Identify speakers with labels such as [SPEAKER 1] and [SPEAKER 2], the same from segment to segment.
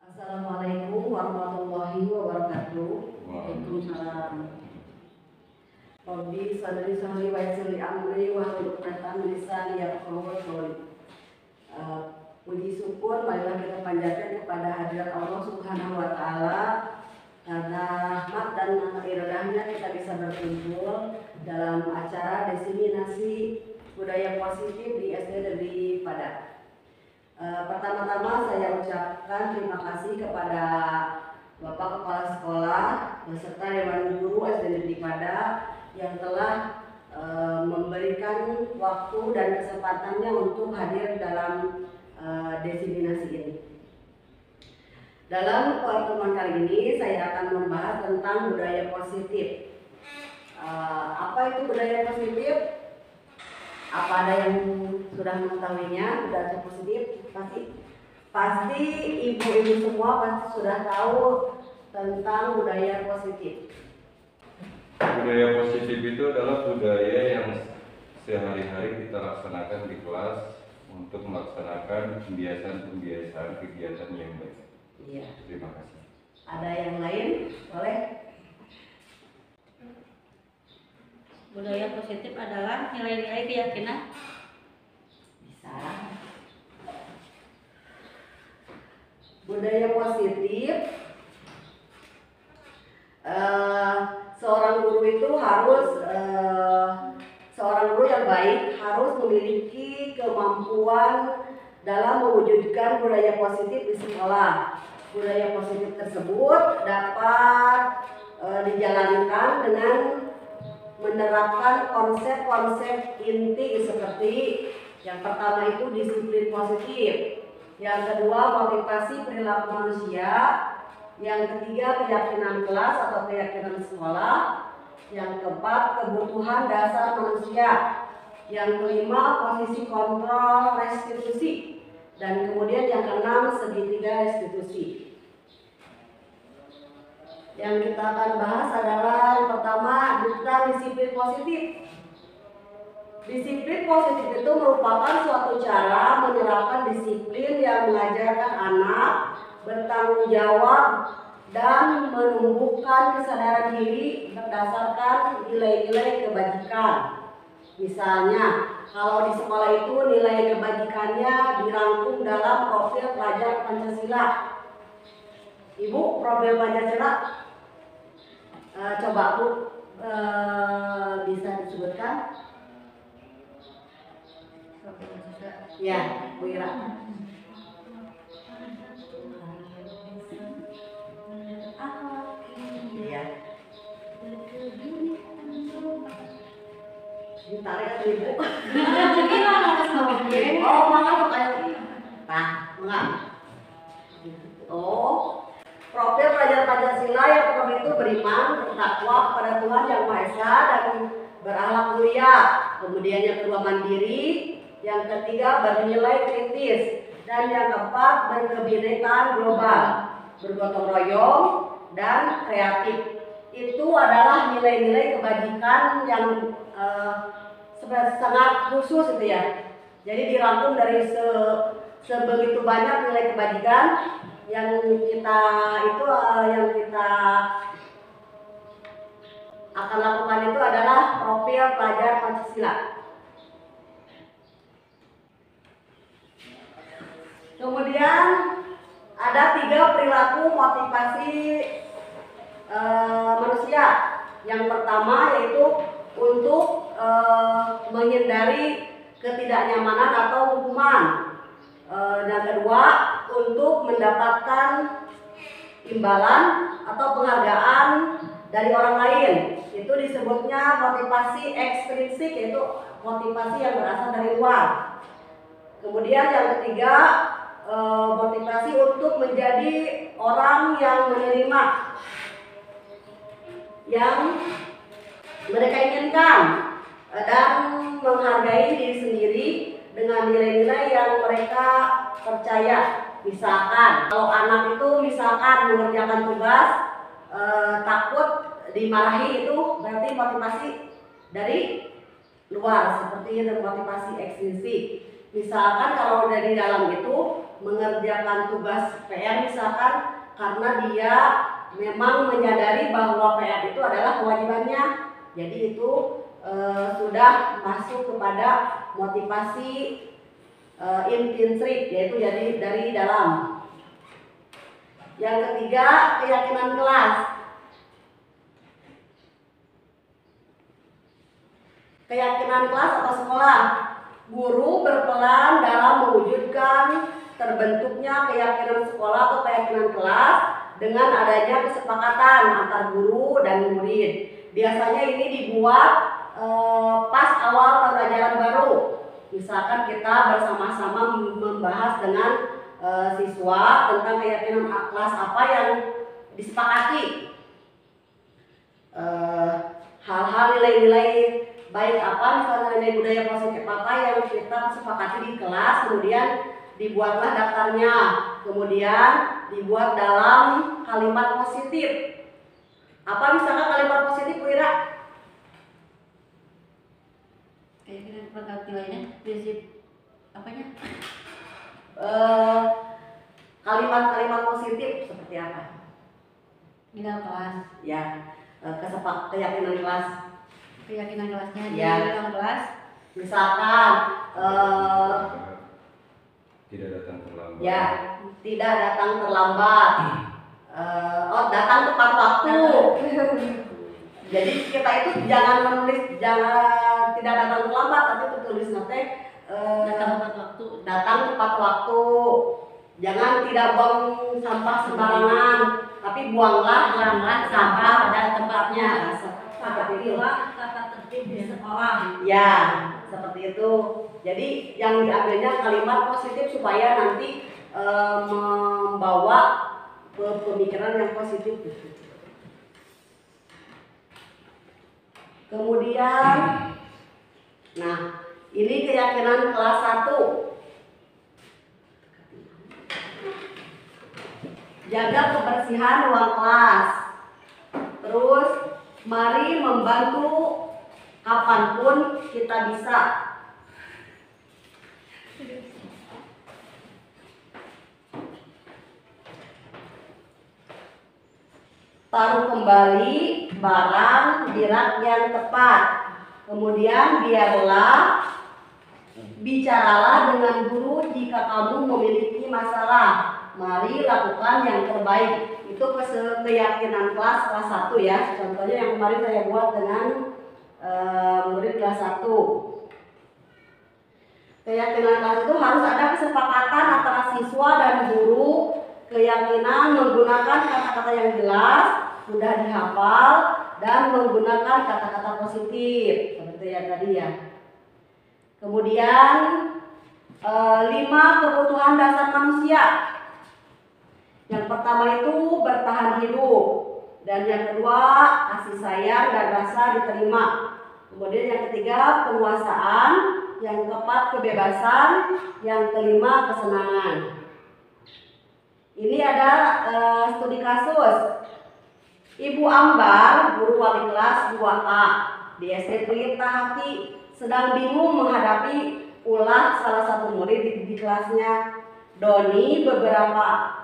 [SPEAKER 1] Assalamualaikum warahmatullahi wabarakatuh. Waalaikumsalam. Rabbi sadri sahli wa yassirli amri wa hlul 'uqdatam min lisani yafqahu qawli. Puji syukur marilah kita panjatkan kepada hadirat Allah Subhanahu wa taala karena rahmat dan iradahnya kita bisa berkumpul dalam acara diseminasi budaya positif di SD Negeri Padang. Pertama-tama saya ucapkan terima kasih kepada Bapak Kepala Sekolah beserta Dewan Guru SD Negeri Padang yang telah memberikan waktu dan kesempatannya untuk hadir dalam diseminasi ini. Dalam pertemuan kali ini saya akan membahas tentang budaya positif. Apa itu budaya positif? Apa ada yang sudah mengetahuinya? Budaya positif pasti ibu-ibu semua pasti sudah tahu tentang budaya positif.
[SPEAKER 2] Budaya positif itu adalah budaya yang sehari-hari kita laksanakan di kelas untuk melaksanakan kebiasaan-kebiasaan kegiatan yang baik.
[SPEAKER 1] Iya.
[SPEAKER 2] Terima kasih.
[SPEAKER 1] Ada yang lain? Boleh?
[SPEAKER 3] Budaya positif adalah nilai-nilai keyakinan.
[SPEAKER 1] Bisa. Budaya positif, seorang guru itu harus seorang guru yang baik harus memiliki kemampuan dalam mewujudkan budaya positif di sekolah. Budaya positif tersebut dapat dijalankan dengan menerapkan konsep-konsep inti seperti yang pertama itu disiplin positif, yang kedua motivasi perilaku manusia, yang ketiga keyakinan kelas atau keyakinan sekolah, yang keempat kebutuhan dasar manusia, yang kelima posisi kontrol restitusi, dan kemudian yang keenam segitiga restitusi. Yang kita akan bahas adalah yang pertama tentang disiplin positif. Disiplin positif itu merupakan suatu cara menerapkan disiplin yang mengajarkan anak bertanggung jawab dan menumbuhkan kesadaran diri berdasarkan nilai-nilai kebajikan. Misalnya, kalau di sekolah itu nilai kebajikannya dirangkum dalam profil pelajar Pancasila. Ibu, profil Pancasila coba Bu bisa disebutkan? Ya, Bu Ira. Iya. Ditarik atau Ibu? Oh, maaf kayak. Nah, enggak. Oh. Profil pelajar Pancasila yang pertama itu beriman, bertakwa kepada Tuhan Yang Maha Esa dan berakhlak mulia. Kemudian yang kedua mandiri, yang ketiga bernilai kritis, dan yang keempat berkebinekaan global, bergotong royong dan kreatif. Itu adalah nilai-nilai kebajikan yang sangat khusus itu ya. Jadi dirangkum dari sebegitu banyak nilai kebajikan yang kita akan lakukan itu adalah profil pelajar Pancasila. Kemudian ada 3 perilaku motivasi manusia. Yang pertama yaitu untuk menghindari ketidaknyamanan atau hukuman. Dan kedua untuk mendapatkan imbalan atau penghargaan dari orang lain. Itu disebutnya motivasi ekstrinsik, yaitu motivasi yang berasal dari luar. Kemudian yang ketiga motivasi untuk menjadi orang yang menerima yang mereka inginkan dan menghargai diri sendiri dengan nilai-nilai yang mereka percaya. Misalkan kalau anak itu misalkan mengerjakan tugas takut dimarahi, itu berarti motivasi dari luar, seperti motivasi ekstrinsik. Misalkan kalau udah di dalam itu mengerjakan tugas PR misalkan karena dia memang menyadari bahwa PR itu adalah kewajibannya. Jadi itu sudah masuk kepada motivasi intrinsik, yaitu jadi dari dalam. Yang ketiga, keyakinan kelas. Keyakinan kelas atau sekolah. Guru berperan dalam mewujudkan terbentuknya keyakinan sekolah atau keyakinan kelas dengan adanya kesepakatan antar guru dan murid. Biasanya ini dibuat pas awal tahun ajaran baru. Misalkan kita bersama-sama membahas dengan siswa tentang keyakinan kelas apa yang disepakati. Hal-hal nilai-nilai baik apa, misalnya nilai budaya positif apa yang kita sepakati di kelas, kemudian dibuatlah daftarnya, kemudian dibuat dalam kalimat positif. Apa misalnya kalimat positif, Bu Ira?
[SPEAKER 3] Keyakinan kelas nilainya prinsip apanya?
[SPEAKER 1] Kalimat-kalimat positif seperti apa?
[SPEAKER 3] Di dalam kelas.
[SPEAKER 1] Ya, keyakinan kelas.
[SPEAKER 3] Keyakinan kelasnya di
[SPEAKER 1] Ya.
[SPEAKER 3] dalam kelas.
[SPEAKER 1] Misalkan
[SPEAKER 2] tidak datang terlambat.
[SPEAKER 1] ya, tidak datang terlambat. Datang tepat waktu. Jadi kita itu jangan menulis tidak datang terlambat, tapi tulis nanti
[SPEAKER 3] Datang tepat waktu.
[SPEAKER 1] datang tepat waktu. Jangan tidak buang sampah sembarangan, tapi buanglah sampah pada tempatnya. Seperti itu.
[SPEAKER 3] Tata tertib di sekolah.
[SPEAKER 1] Ya, seperti itu. Jadi yang diambilnya kalimat positif supaya nanti membawa pemikiran yang positif. Kemudian, nah ini keyakinan kelas 1. Jaga kebersihan ruang kelas. Terus mari membantu kapanpun kita bisa. Taruh kembali barang di rak yang tepat. Kemudian bicaralah dengan guru jika kamu memiliki masalah. Mari lakukan yang terbaik. Itu keyakinan kelas 1 ya. Contohnya yang kemarin saya buat dengan murid kelas 1. Keyakinan kelas itu harus ada kesepakatan antara siswa dan guru. Keyakinan menggunakan kata-kata yang jelas, mudah dihafal, dan menggunakan kata-kata positif seperti yang tadi ya. Kemudian 5 kebutuhan dasar manusia. Yang pertama itu bertahan hidup, dan yang kedua kasih sayang dan rasa diterima. Kemudian yang ketiga penguasaan, yang keempat kebebasan, yang kelima kesenangan. Ini ada studi kasus. Ibu Ambar, guru wali kelas 2A di SD Pelita Hati, sedang bingung menghadapi ulah salah satu murid di kelasnya. Doni beberapa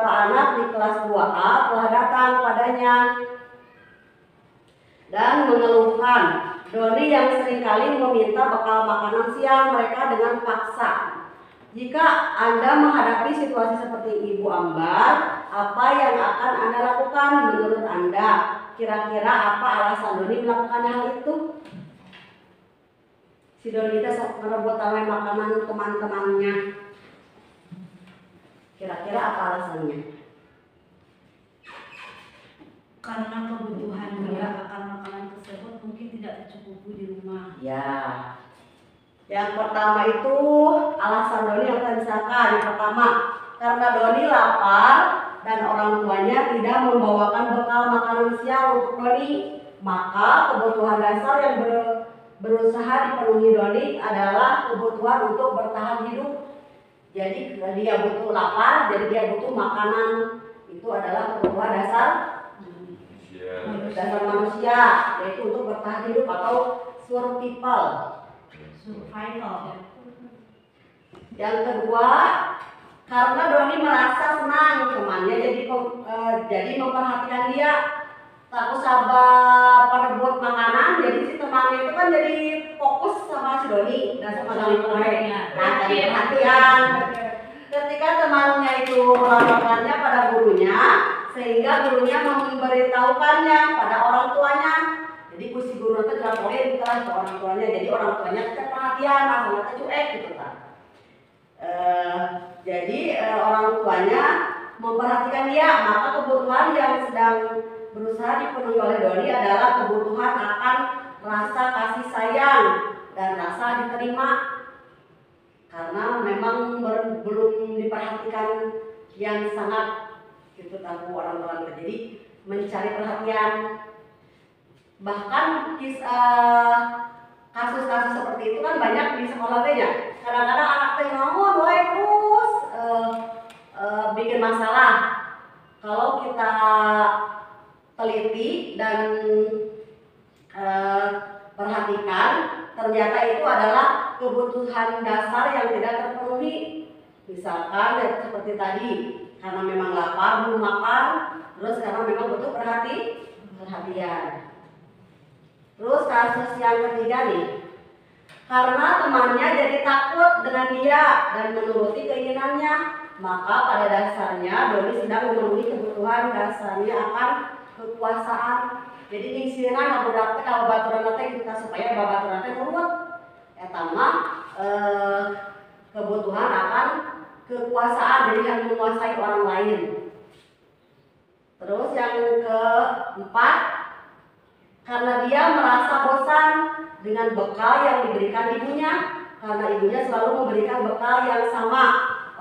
[SPEAKER 1] anak di kelas 2A telah datang padanya dan mengeluhkan. Doni yang seringkali meminta bekal makanan siang mereka dengan paksa. Jika Anda menghadapi situasi seperti Ibu Ambar, apa yang akan Anda lakukan menurut Anda? Kira-kira apa alasan Doni melakukan hal itu? Si Doni itu merebut makanan teman-temannya. Kira-kira apa alasannya?
[SPEAKER 3] Karena kebutuhan dia akan makanan tersebut mungkin tidak tercukupi di rumah.
[SPEAKER 1] Ya. Yang pertama itu alasan Doni yang saya misalkan. Yang pertama, karena Doni lapar dan orang tuanya tidak membawakan bekal makanan siang untuk Doni, maka kebutuhan dasar yang berusaha dipenuhi Doni adalah kebutuhan untuk bertahan hidup. Jadi dia butuh lapar, jadi dia butuh makanan. Itu adalah kebutuhan dasar manusia, yaitu untuk bertahan hidup atau survival. Yang kedua, karena Doni merasa senang temannya jadi memperhatikan dia. Tak usah pada buat makanan, jadi si temannya itu kan jadi fokus sama si Doni dan sama Doni kue. Nah, dari perhatian. Ketika temannya itu melaporkannya pada gurunya, sehingga gurunya memberitahukannya pada orang tuanya. Jadi si guru itu dilaporin ke orang tuanya, jadi orang tuanya tetap perhatian, asalnya cuek gitu kan. Jadi orang tuanya memperhatikan dia, maka kebutuhan yang sedang berusaha dipenuhi oleh Doni adalah kebutuhan akan rasa kasih sayang dan rasa diterima, karena memang belum diperhatikan yang sangat gitu tahu orang tua. Jadi mencari perhatian. Bahkan kasus-kasus seperti itu kan banyak di sekolah ya. Kadang-kadang anak teh ngomong terus bikin masalah. Kalau kita teliti dan perhatikan, ternyata itu adalah kebutuhan dasar yang tidak terpenuhi. Misalkan ya, seperti tadi, karena memang lapar belum makan, terus karena memang butuh perhatian. Terus kasus yang ketiga nih, karena temannya jadi takut dengan dia dan menuruti keinginannya, maka pada dasarnya Doni sedang memenuhi kebutuhan dasarnya akan kekuasaan. Jadi nyingsiran budak teh ka babaturan teh kita supaya babaturan teh nurut. Eta mah kebutuhan akan kekuasaan, jadi yang menguasai orang lain. Terus yang keempat, karena dia merasa bosan dengan bekal yang diberikan ibunya, karena ibunya selalu memberikan bekal yang sama.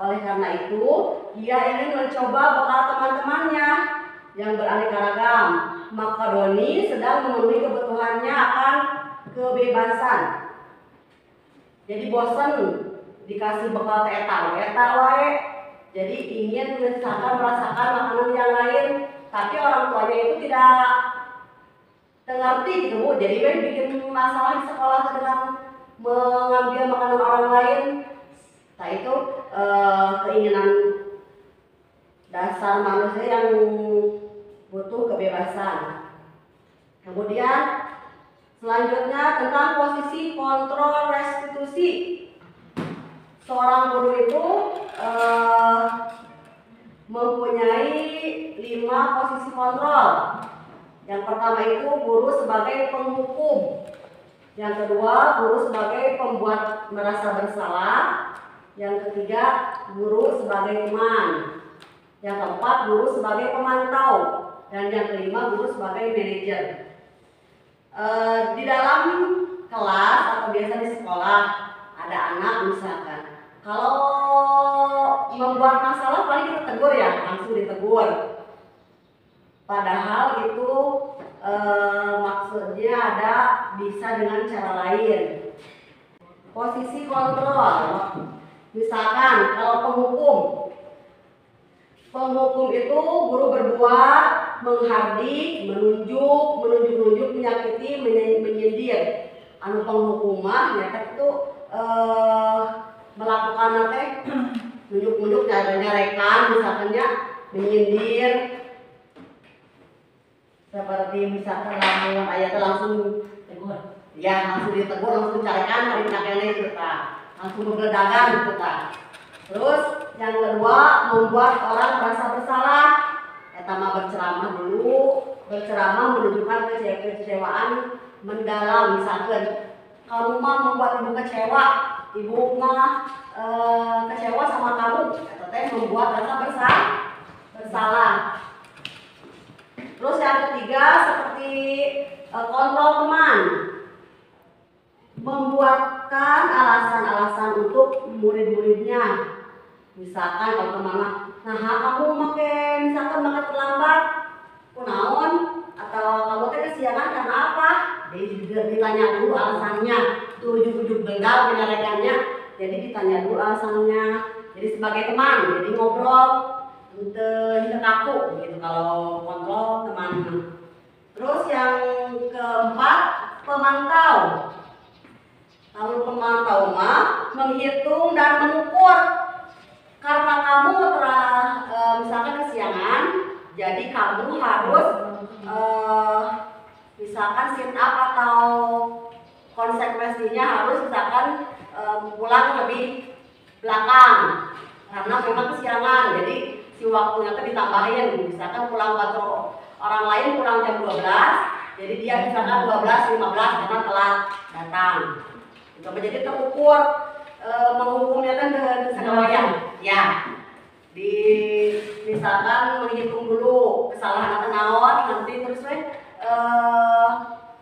[SPEAKER 1] Oleh karena itu, dia ingin mencoba bekal teman-temannya yang beraneka ragam. Maka Doni sedang memenuhi kebutuhannya akan kebebasan. Jadi bosan dikasih bekal eta wae. Jadi ingin merasakan makanan yang lain, tapi orang tuanya itu tidak ngerti gitu. Jadi bikin masalah di sekolah dengan mengambil makanan orang lain. Nah itu keinginan dasar manusia yang butuh kebebasan. Kemudian selanjutnya tentang posisi kontrol restitusi. Seorang guru itu mempunyai 5 posisi kontrol. Yang pertama itu guru sebagai penghukum. Yang kedua, guru sebagai pembuat merasa bersalah. Yang ketiga, guru sebagai teman. Yang keempat, guru sebagai pemantau. Dan yang kelima, guru sebagai manajer. Di dalam kelas atau biasa di sekolah ada anak misalkan, kalau membuat masalah paling kita tegur ya, langsung ditegur. Padahal itu maksudnya ada bisa dengan cara lain. Posisi kontrol, misalkan kalau penghukum itu guru berbuat, menghardik, menunjuk, menyakiti, menyindir. Anu penghukum mah nyata itu melakukan teh nunjuk nyarekan, misalkannya menyindir. Seperti misalkan lamun ayatnya langsung tegur, ya langsung ditegur, langsung carikan hari nakene itu langsung berdagang gitu kan. Terus yang kedua, membuat orang merasa bersalah. Eta mah berceramah dulu, menunjukkan kekecewaan mendalam. Misalkan kamu mah membuat ibu kecewa, ibu mah kecewa sama kamu, eta teh membuat rasa bersalah. Terus yang ketiga seperti kontrol teman, membuatkan alasan-alasan untuk murid-muridnya. Misalkan kalau teman nah kamu misalkan make terlambat, kunaon, atau kamu teh kesiangan karena apa? Ditanya dulu alasannya, ujuk-ujuk begal penyarekannya. Jadi ditanya dulu alasannya. Jadi sebagai teman, jadi ngobrol, tidak kaku gitu kalau kontrol teman. Terus yang keempat, pemantau. Kalau pemantau mah menghitung dan mengukur. Karena kamu telah misalkan kesiangan, jadi kamu harus misalkan sit up atau konsekuensinya harus misalkan pulang lebih belakang karena memang kesiangan, jadi si waktunya itu ditambahin. Misalkan pulang waktu orang lain pulang jam 12, jadi dia misalkan 12.15 karena telat datang. Jadi terukur menghukumnya kan kesesuaian ya. Di misalkan menghitung dulu kesalahan atau naon, nanti terus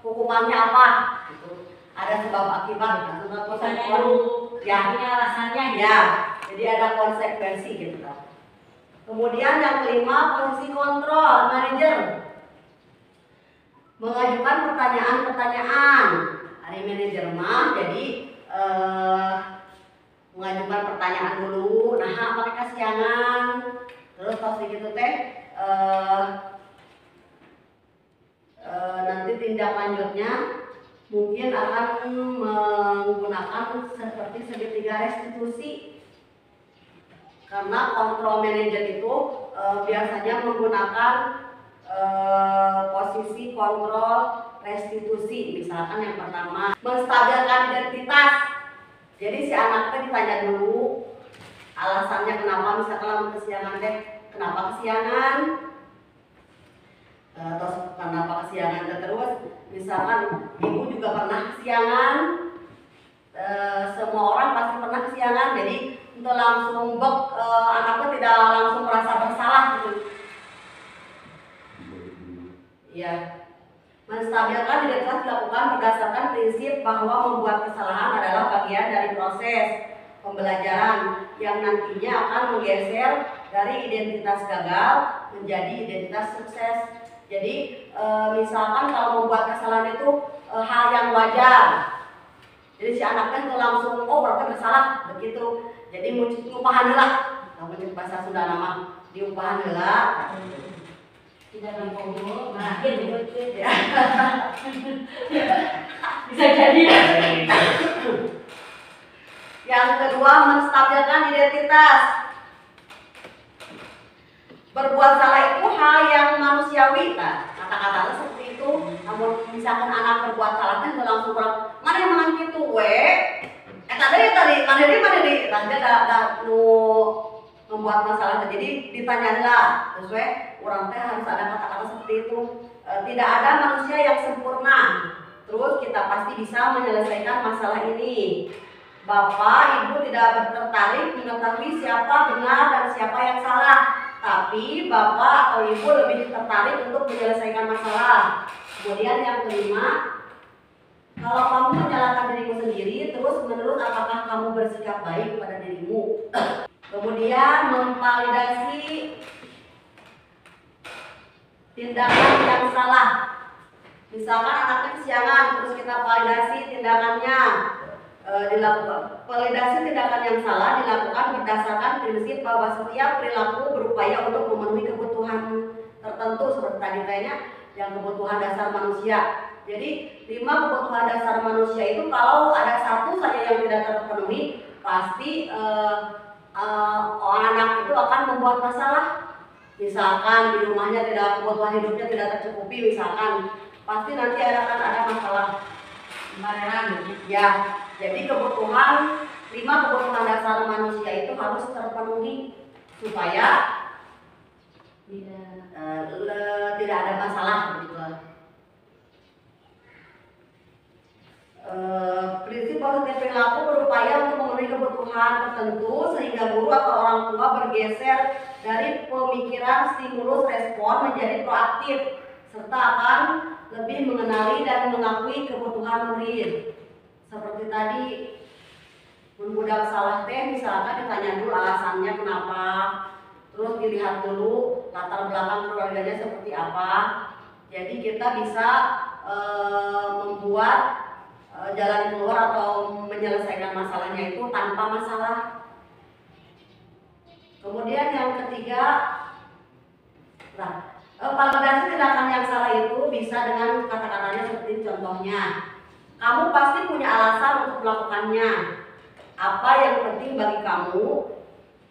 [SPEAKER 1] hukumannya apa gitu. Ada sebab akibat, sebab konsekuensi ya,
[SPEAKER 3] alasannya
[SPEAKER 1] ya. Jadi ada konsekuensi gitu kan. Kemudian yang kelima, posisi kontrol manajer mengajukan pertanyaan-pertanyaan. Hari manajer mah jadi mengajukan pertanyaan dulu, nah pakai kasihangan, terus pas gitu teh nanti tindak lanjutnya mungkin akan menggunakan seperti segitiga restitusi, karena kontrol manajer itu biasanya menggunakan posisi kontrol restitusi. Misalkan yang pertama, menstabilkan identitas. Jadi si anaknya ditanya dulu alasannya kenapa, misalkan kesiangan deh, kenapa kesiangan, terus kenapa kesiangan, terus misalkan ibu juga pernah kesiangan, semua orang pasti pernah kesiangan, jadi untuk langsung anaknya tidak langsung merasa bersalah gitu. Ya, menstabilkan identitas dilakukan berdasarkan prinsip bahwa membuat kesalahan adalah bagian dari proses pembelajaran yang nantinya akan menggeser dari identitas gagal menjadi identitas sukses. Jadi misalkan kalau membuat kesalahan itu hal yang wajar, jadi si anaknya itu langsung berarti bersalah begitu. Jadi ngupahan heula, namun bahasa Sunda nama diupahan heula.
[SPEAKER 3] tidak berbohong, berakhir
[SPEAKER 1] Ya.
[SPEAKER 3] bisa jadi.
[SPEAKER 1] Yang kedua, menstabilkan identitas. Berbuat salah itu hal yang manusiawi, kata-kata seperti itu. Namun misalkan anak berbuat salah kan langsung orang mana yang menang gitu, tadi mana di ada membuat masalah. Jadi ditanyalah terus orang teh harus ada kata-kata seperti itu. Tidak ada manusia yang sempurna, terus kita pasti bisa menyelesaikan masalah ini. Bapak ibu tidak tertarik mengetahui siapa benar dan siapa yang salah, tapi bapak atau ibu lebih tertarik untuk menyelesaikan masalah. Kemudian yang kelima, kalau kamu menyalahkan dirimu sendiri terus menerus, apakah kamu bersikap baik pada dirimu? Kemudian memvalidasi tindakan yang salah. Misalkan anaknya kesiangan, terus kita validasi tindakannya. Dilakukan validasi tindakan yang salah dilakukan berdasarkan prinsip bahwa setiap perilaku berupaya untuk memenuhi kebutuhan tertentu, seperti tadi kayaknya yang kebutuhan dasar manusia. Jadi 5 kebutuhan dasar manusia itu kalau ada satu saja yang tidak terpenuhi, pasti anak itu akan membuat masalah. Misalkan di rumahnya tidak, kebutuhan hidupnya tidak tercukupi, misalkan pasti nanti akan ada masalah. Ya, jadi kebutuhan 5 kebutuhan dasar manusia itu harus terpenuhi supaya tidak ada masalah gitu. Prinsip positif perilaku berupaya untuk memenuhi kebutuhan tertentu sehingga guru atau orang tua bergeser dari pemikiran stimulus respon menjadi proaktif serta akan lebih mengenali dan mengakui kebutuhan murid. Seperti tadi, budak salah teh misalkan ditanya dulu alasannya kenapa, terus dilihat dulu latar belakang keluarganya seperti apa. Jadi kita bisa membuat jalan keluar atau menyelesaikan masalahnya itu tanpa masalah. Kemudian yang ketiga, validasi tindakan yang salah itu bisa dengan kata-katanya seperti contohnya, kamu pasti punya alasan untuk melakukannya, apa yang penting bagi kamu.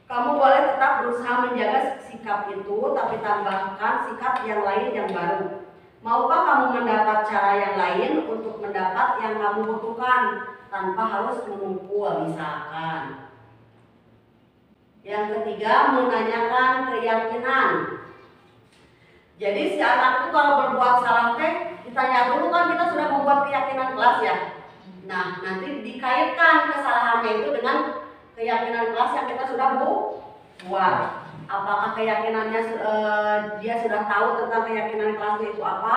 [SPEAKER 1] Kamu boleh tetap berusaha menjaga sikap itu, tapi tambahkan sikap yang lain yang baru. Maukah kamu mendapat cara yang lain untuk mendapat yang kamu butuhkan tanpa harus mengumpul misalkan. Yang ketiga, menanyakan keyakinan. Jadi si anak itu kalau berbuat salah teh ditanya dulu, kan kita sudah membuat keyakinan kelas ya. Nah, nanti dikaitkan kesalahannya itu dengan keyakinan kelas yang kita sudah buat. Apakah keyakinannya dia sudah tahu tentang keyakinan kelasnya itu apa?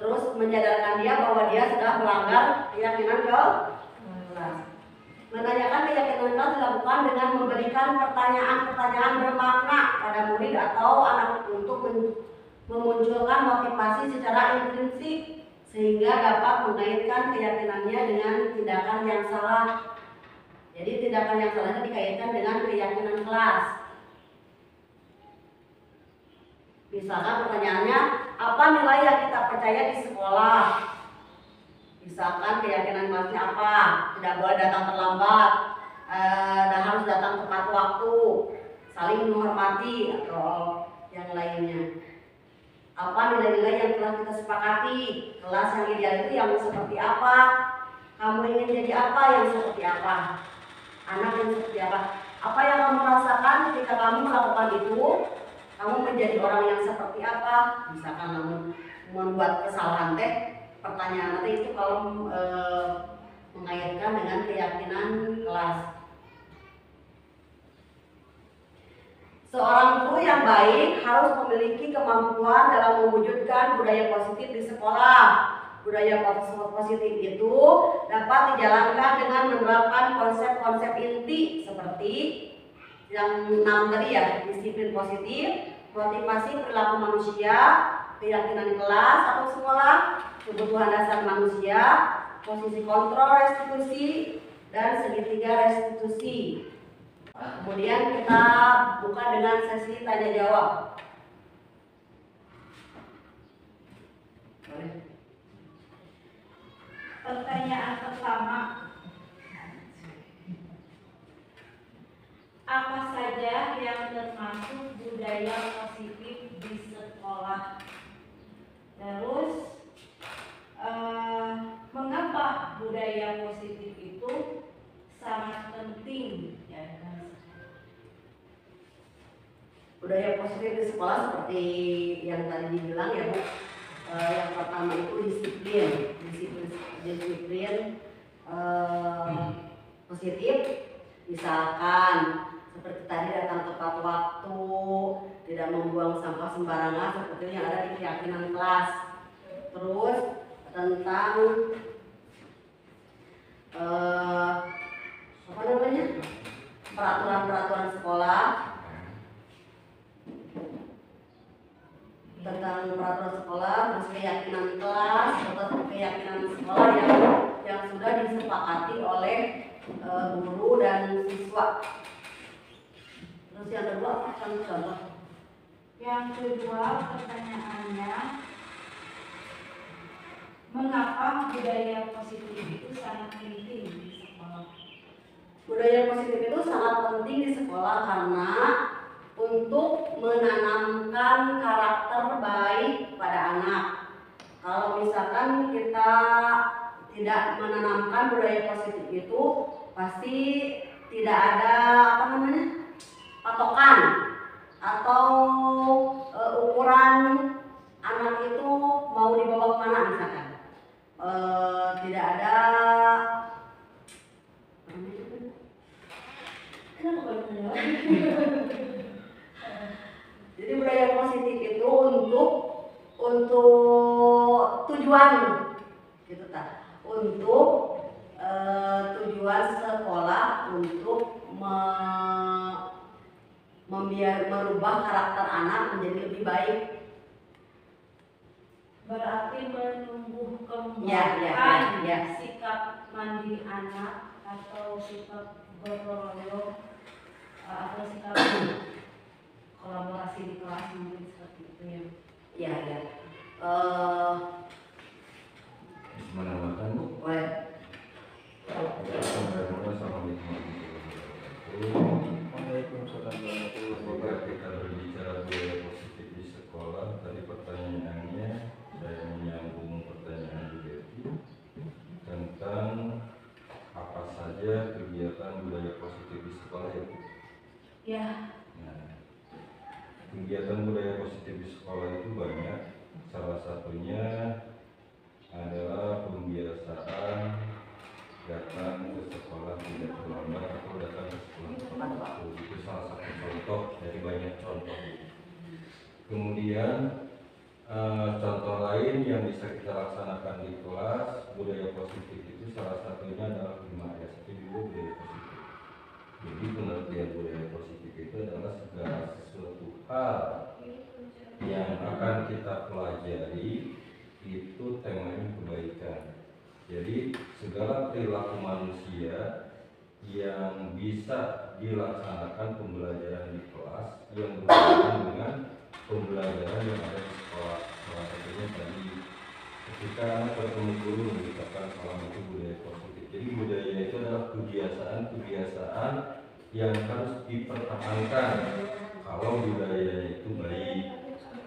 [SPEAKER 1] Terus menyadarkan dia bahwa dia sudah melanggar keyakinan kelas. Menanyakan keyakinan kelas dilakukan dengan memberikan pertanyaan-pertanyaan bermakna pada murid atau anak untuk memunculkan motivasi secara intrinsik sehingga dapat mengaitkan keyakinannya dengan tindakan yang salah. Jadi tindakan yang salah itu dikaitkan dengan keyakinan kelas. Misalkan pertanyaannya, apa nilai yang kita percaya di sekolah? Misalkan keyakinan kelasnya apa? Tidak boleh datang terlambat, dan harus datang tepat waktu, saling menghormati atau yang lainnya. Apa nilai-nilai yang telah kita sepakati? Kelas yang ideal itu yang seperti apa? Kamu ingin jadi apa yang seperti apa? Anak yang seperti apa? Apa yang kamu rasakan ketika kamu melakukan itu? Kamu menjadi orang yang seperti apa? Misalkan kamu membuat kesalahan teh, pertanyaan nanti itu kalau mengaitkan dengan keyakinan kelas. Seorang guru yang baik harus memiliki kemampuan dalam mewujudkan budaya positif di sekolah. Budaya positif itu dapat dijalankan dengan menerapkan konsep-konsep inti seperti yang 6 tadi ya, disiplin positif, motivasi perilaku manusia, keyakinan kelas atau sekolah, kebutuhan dasar manusia, posisi kontrol restitusi, dan segitiga restitusi. Kemudian kita buka dengan sesi tanya jawab.
[SPEAKER 3] Pertanyaan pertama, apa saja yang termasuk budaya positif di sekolah? Terus mengapa budaya positif itu sangat penting? Ya,
[SPEAKER 1] Budaya positif di sekolah seperti yang tadi dibilang ya Bu. Yang pertama itu disiplin positif. Misalkan seperti tadi datang tepat waktu, tidak membuang sampah sembarangan seperti yang ada di keyakinan kelas. Terus tentang peraturan-peraturan sekolah, terus keyakinan kelas atau keyakinan sekolah yang sudah disepakati oleh guru dan siswa. Terus yang kedua contoh.
[SPEAKER 3] Yang kedua pertanyaannya, mengapa budaya positif itu sangat penting di sekolah?
[SPEAKER 1] Budaya positif itu sangat penting di sekolah karena untuk menanamkan karakter baik pada anak. Kalau misalkan kita tidak menanamkan budaya positif itu, pasti tidak ada patokan atau ukuran anak itu mau dibawa kemana misalkan. Tidak ada Jadi budaya positif itu untuk tujuan gitu tak, untuk tujuan sekolah untuk merubah karakter anak menjadi lebih baik.
[SPEAKER 3] Berarti menumbuh kembangkan
[SPEAKER 1] ya.
[SPEAKER 3] sikap mandiri anak atau sikap berroyo atau sikap kolaborasi di kelas, mungkin seperti itu ya.
[SPEAKER 1] Ya.
[SPEAKER 2] Menambahkan Bu?
[SPEAKER 1] Boleh.
[SPEAKER 2] Terima kasih. saja kegiatan budaya positif di sekolah ya Bu?
[SPEAKER 3] Ya,
[SPEAKER 2] Nah, kegiatan budaya positif di sekolah itu banyak. Salah satunya adalah pembiasaan datang ke sekolah tidak terlambat atau datang ke sekolah tepat waktu. Itu salah satu contoh dari banyak contoh. Kemudian contoh lain yang bisa kita laksanakan di kelas budaya positif itu salah satunya adalah 5S itu juga budaya positif. Jadi pengertian budaya positif itu adalah segala sesuatu hal yang akan kita pelajari itu temanya kebaikan. Jadi segala perilaku manusia yang bisa dilaksanakan pembelajaran di kelas yang berhubungan dengan pembelajaran yang ada di sekolah. Salah satunya tadi ketika anak bertemu guru mengucapkan salam itu budaya positif. Jadi budaya itu adalah kebiasaan yang harus dipertahankan. Kalau budayanya itu baik,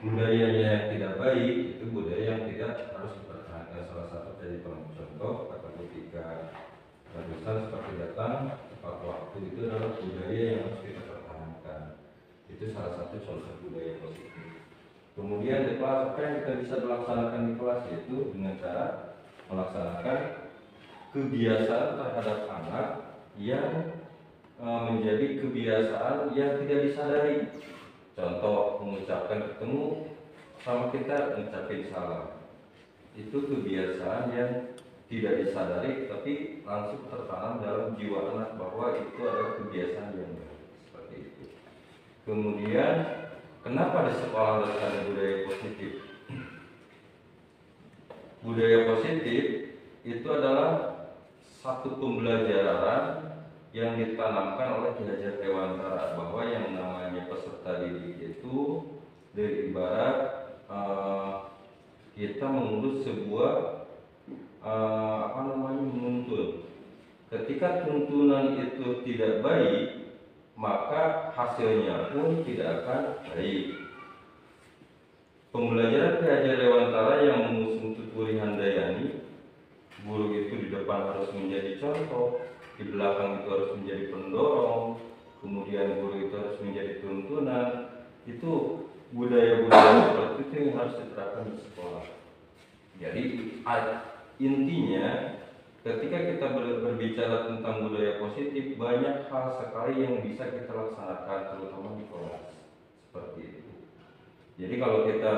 [SPEAKER 2] budayanya yang tidak baik itu budaya yang tidak harus dipertahankan. Salah satu dari contoh kata ketika barusan seperti datang tepat waktu itu adalah budaya yang harus kita pertahankan. Itu salah satu contoh budaya positif. Kemudian di kelas apa yang kita bisa melaksanakan di kelas yaitu dengan cara melaksanakan kebiasaan terhadap anak yang menjadi kebiasaan yang tidak disadari. Contoh mengucapkan ketemu sama kita mengucapkan salam. Itu kebiasaan yang tidak disadari tapi langsung tertanam dalam jiwa anak bahwa itu adalah kebiasaan yang baik. Seperti itu. Kemudian kenapa di sekolah harus ada budaya positif? Budaya positif itu adalah satu pembelajaran yang ditanamkan oleh Ki Hajar Dewantara bahwa yang namanya peserta didik itu dari ibarat kita mengurus sebuah menuntun. Ketika tuntunan itu tidak baik, maka hasilnya pun tidak akan baik. Pembelajaran Ki Hajar Dewantara yang mengusung Tuturi Handayani, guru itu di depan harus menjadi contoh, di belakang itu harus menjadi pendorong, kemudian guru itu harus menjadi tuntunan. Itu budaya-budaya seperti itu yang harus diterapkan di sekolah. Jadi intinya ketika kita berbicara tentang budaya positif, banyak hal sekali yang bisa kita laksanakan terutama di kelas seperti itu. Jadi kalau kita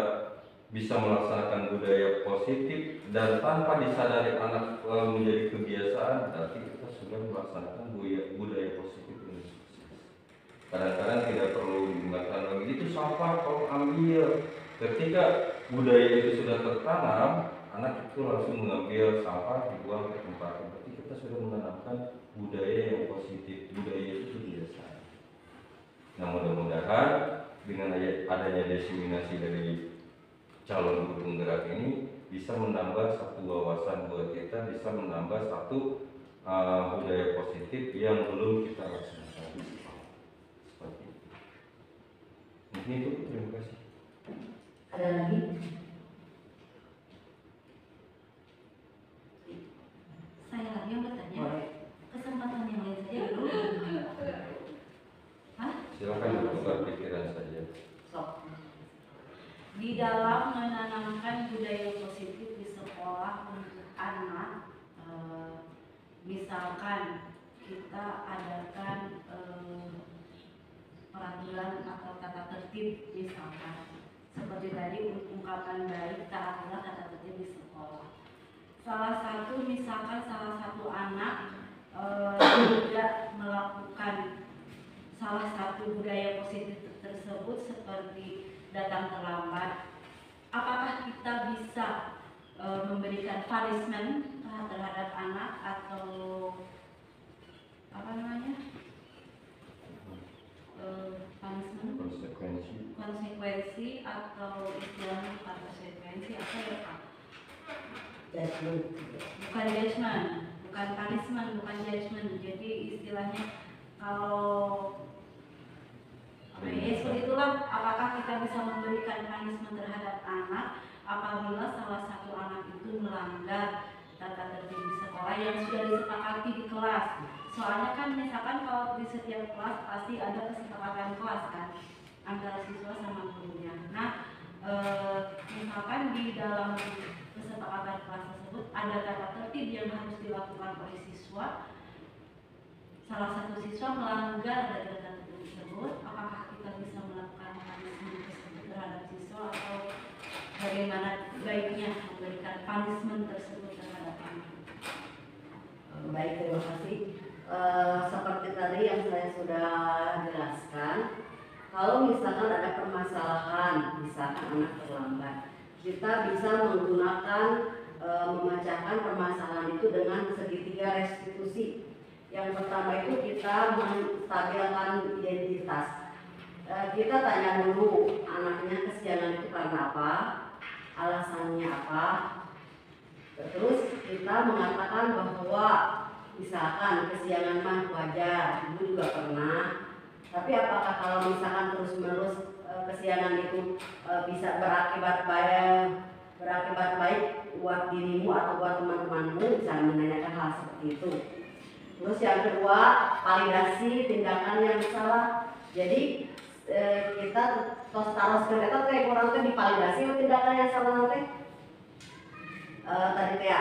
[SPEAKER 2] bisa melaksanakan budaya positif dan tanpa disadari anak lalu menjadi kebiasaan, berarti kita sudah melaksanakan budaya positif ini. Kadang-kadang tidak perlu diingatkan lagi itu sampah kalau ambil. Ketika budaya itu sudah tertanam, anak itu langsung mengambil sampah dibuang ke tempat. Berarti kita sudah menanamkan budaya yang positif. Budaya itu kebiasaan. Nah mudah-mudahan dengan adanya diseminasi dari calon guru penggerak ini bisa menambah satu wawasan buat kita, bisa menambah satu budaya positif yang belum kita laksanakan. Seperti itu. Mungkin itu, terima kasih.
[SPEAKER 1] Ada lagi?
[SPEAKER 3] saya lagi yang bertanya. Kesempatan yang lain saja dulu. Hah?
[SPEAKER 2] Silakan bertukar pikiran saja.
[SPEAKER 3] Di dalam menanamkan budaya positif di sekolah untuk anak, misalkan kita adakan peraturan atau tata tertib, misalkan seperti tadi ungkapan baik, taat adalah tata tertib di sekolah. Misalkan salah satu anak tidak melakukan salah satu budaya positif tersebut seperti datang terlambat, apakah kita bisa memberikan punishment terhadap anak atau punishment, konsekuensi atau istilahnya bukan konsekuensi apa ya Pak? Bukan judgment, bukan punishment, bukan judgment. Jadi istilahnya kalau seperti itulah, apakah kita bisa memberikan punishment terhadap anak apabila salah satu anak itu melanggar tata tertib di sekolah yang sudah disepakati di kelas. Soalnya kan misalkan kalau di setiap kelas pasti ada kesepakatan kelas kan antara siswa sama gurunya. Nah, misalkan di dalam kesepakatan kelas tersebut ada tata tertib yang harus dilakukan oleh siswa. Salah satu siswa melanggar dari tata tertib tersebut, apakah kita bisa melakukan punishment tersebut terhadap siswa atau bagaimana baiknya memberikan punishment tersebut terhadap anak?
[SPEAKER 1] Baik, terima kasih. Seperti tadi yang saya sudah jelaskan, kalau misalkan ada permasalahan, misalkan anak terlambat, kita bisa menggunakan memecahkan permasalahan itu dengan segitiga restitusi. Yang pertama itu kita menstabilkan identitas. Kita tanya dulu anaknya kesiangan itu karena apa, alasannya apa. Terus kita mengatakan bahwa misalkan kesiangan mah wajar, ibu juga pernah. Tapi apakah kalau misalkan terus-menerus kesiangan itu bisa berakibat baik buat dirimu atau buat teman-temanmu, bisa menanyakan hal seperti itu. Terus yang kedua, validasi tindakan yang salah. Jadi kita taruh kereta teh kurang teh divalidasi tindakan yang salah nanti. Tadi teh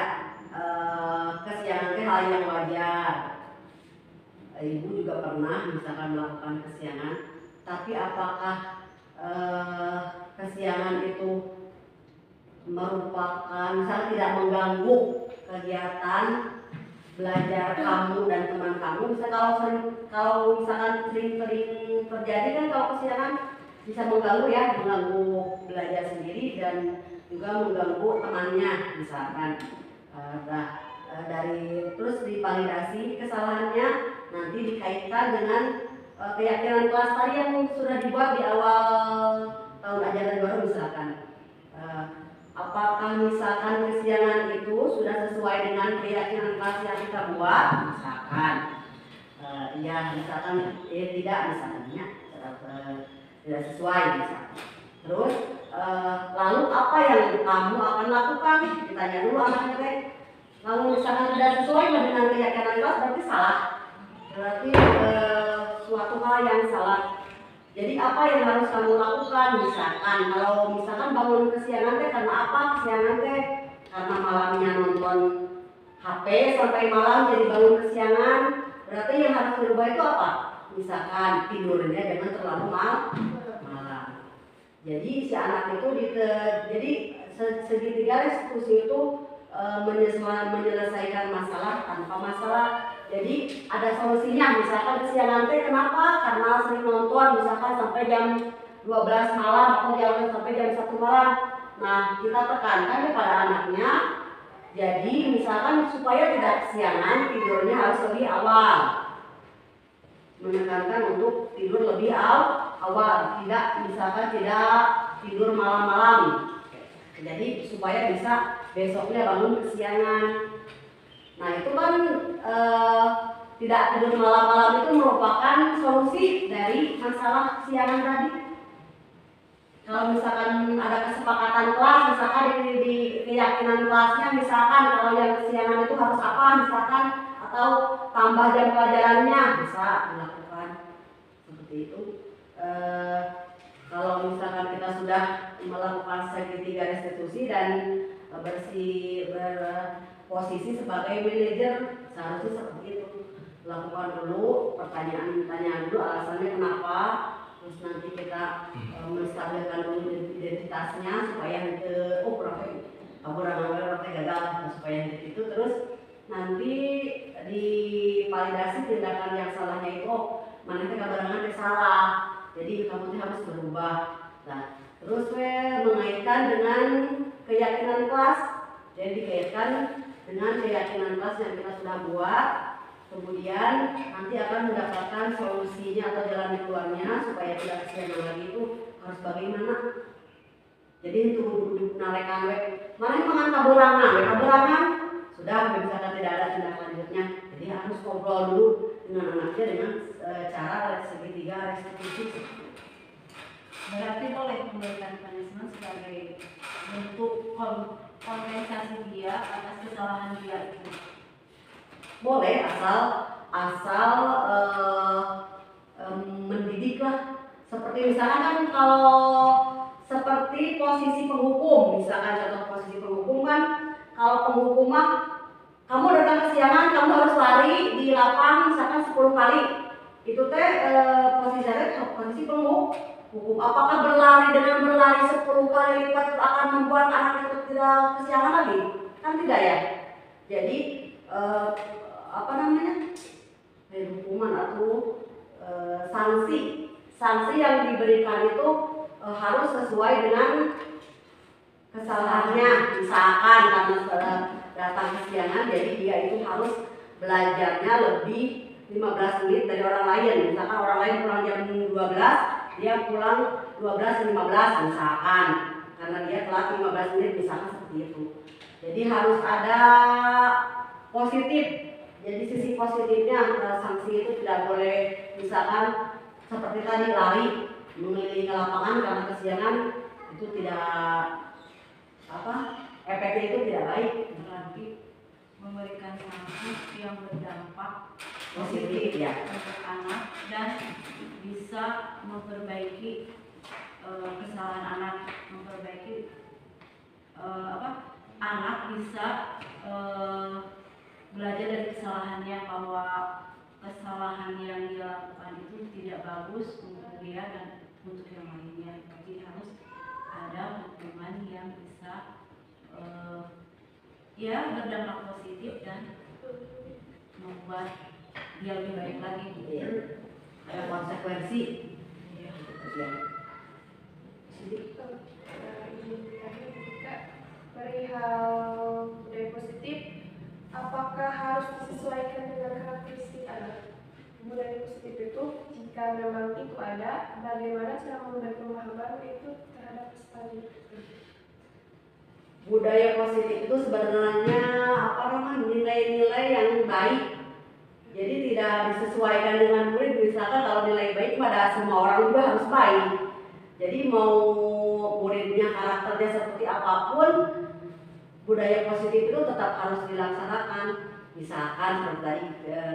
[SPEAKER 1] kesiangan teh hal yang wajar. Ibu juga pernah misalkan melakukan kesiangan, tapi apakah kesiangan itu merupakan misalnya tidak mengganggu kegiatan belajar kamu dan teman kamu? Kalau misalkan sering terjadi kan kalau kesiangan bisa mengganggu mengganggu belajar sendiri dan juga mengganggu temannya misalkan. Dari terus divalidasi kesalahannya, nanti dikaitkan dengan keyakinan kelas tadi yang sudah dibuat di awal tahun ajaran baru misalkan. Apakah misalkan kesiangan itu sudah sesuai dengan keyakinan kelas yang kita buat, misalkan misalkan tidak misalnya tidak sesuai misalkan. Terus lalu apa yang kamu akan lakukan? Ditanya dulu anaknya teh. Lalu misalkan tidak sesuai dengan keyakinan kelas berarti salah. Berarti suatu hal yang salah. Jadi apa yang harus kamu lakukan? Misalkan kalau misalkan bangun kesiangan teh karena apa? Kesiangan teh karena malamnya nonton HP sampai malam jadi bangun kesiangan. Berarti yang harus dirubah itu apa? Misalkan tidurnya jangan terlalu malam. Jadi si anak itu jadi segitiga restitusi itu menyelesaikan masalah tanpa masalah. Jadi ada solusinya. Misalkan kesiangan teh kenapa? Karena sering nonton misalkan sampai jam 12 malam atau sampai jam 1 malam. Nah, kita tekankan kepada anaknya. Jadi misalkan supaya tidak kesiangan, tidurnya harus lebih awal. Menekankan untuk tidur lebih awal, misalkan tidak tidur malam-malam. Jadi supaya bisa besoknya bangun kesiangan. Nah itu kan tidak tidur malam-malam itu merupakan solusi dari masalah kesiangan tadi. Kalau misalkan ada kesepakatan kelas, misalkan di keyakinan kelasnya, misalkan kalau yang kesiangan itu harus apa, misalkan atau tambah jam pelajarannya bisa dilakukan seperti itu. Kalau misalkan kita sudah melakukan segitiga restitusi dan berposisi sebagai manajer, seharusnya seperti itu. Lakukan dulu pertanyaan dulu alasannya kenapa, terus nanti kita menstabilkan dulu identitasnya supaya berapa gagal supaya itu, terus nanti divalidasi tindakan yang salahnya itu, mana kita barengan salah. Jadi kamu harus berubah. Nah, terus mengaitkan dengan keyakinan kelas. Jadi dikaitkan dengan keyakinan kelas yang kita sudah buat. Kemudian nanti akan mendapatkan solusinya atau jalan keluarnya supaya tidak kesiangan lagi itu harus bagaimana. Jadi itu narekan mana mangan kaberangan sudah misalkan tidak ada tindak lanjutnya. Jadi harus ngobrol dulu dengan anaknya dengan cara segitiga restitusi.
[SPEAKER 3] Berarti boleh memberikan punishment sebagai bentuk organisasi dia atas kesalahan dia itu?
[SPEAKER 1] Boleh, asal mendidik lah. Seperti misalkan kan kalau seperti posisi penghukum, misalkan contoh posisi penghukum kan, kalau penghukum mah kamu datang kesiangan, kamu harus lari di lapang misalkan 10 kali. Itu teh posisi penghukum. Apakah berlari 10 kali lipat akan membuat anak itu tidak kesiangan lagi? Kan tidak ya. Jadi hukuman atau sanksi yang diberikan itu harus sesuai dengan kesalahannya. Misalkan karena datang kesiangan, jadi dia itu harus belajarnya lebih 15 menit dari orang lain. Misalkan orang lain pulang jam 12, dia pulang 12.15 misalkan, karena dia telat 15 menit misalkan seperti itu. Jadi harus ada positif. Jadi sisi positifnya sanksi itu tidak boleh misalkan seperti tadi lari mengelilingi lapangan karena kesiangan, itu tidak efeknya itu tidak baik.
[SPEAKER 3] Berarti memberikan sanksi yang berdampak
[SPEAKER 1] Positif ya
[SPEAKER 3] untuk anak dan bisa memperbaiki kesalahan anak, memperbaiki anak bisa belajar dari kesalahannya, bahwa kesalahan yang dia lakukan itu tidak bagus untuk dia dan untuk yang lainnya. Jadi harus ada hukuman yang bisa berdampak positif dan membuat dia lebih baik lagi.
[SPEAKER 1] Ada konsekuensi.
[SPEAKER 3] Ya.
[SPEAKER 4] Perihal budaya positif, apakah harus disesuaikan dengan karakteristik anak? Budaya positif itu, jika memang itu ada, bagaimana cara memberi pemahaman itu terhadap peserta?
[SPEAKER 1] Budaya positif itu sebenarnya nilai-nilai yang baik. Jadi tidak disesuaikan dengan murid. Misalkan kalau nilai baik pada semua orang juga harus baik. Jadi mau muridnya karakternya seperti apapun, budaya positif itu tetap harus dilaksanakan. Misalkan seperti tadi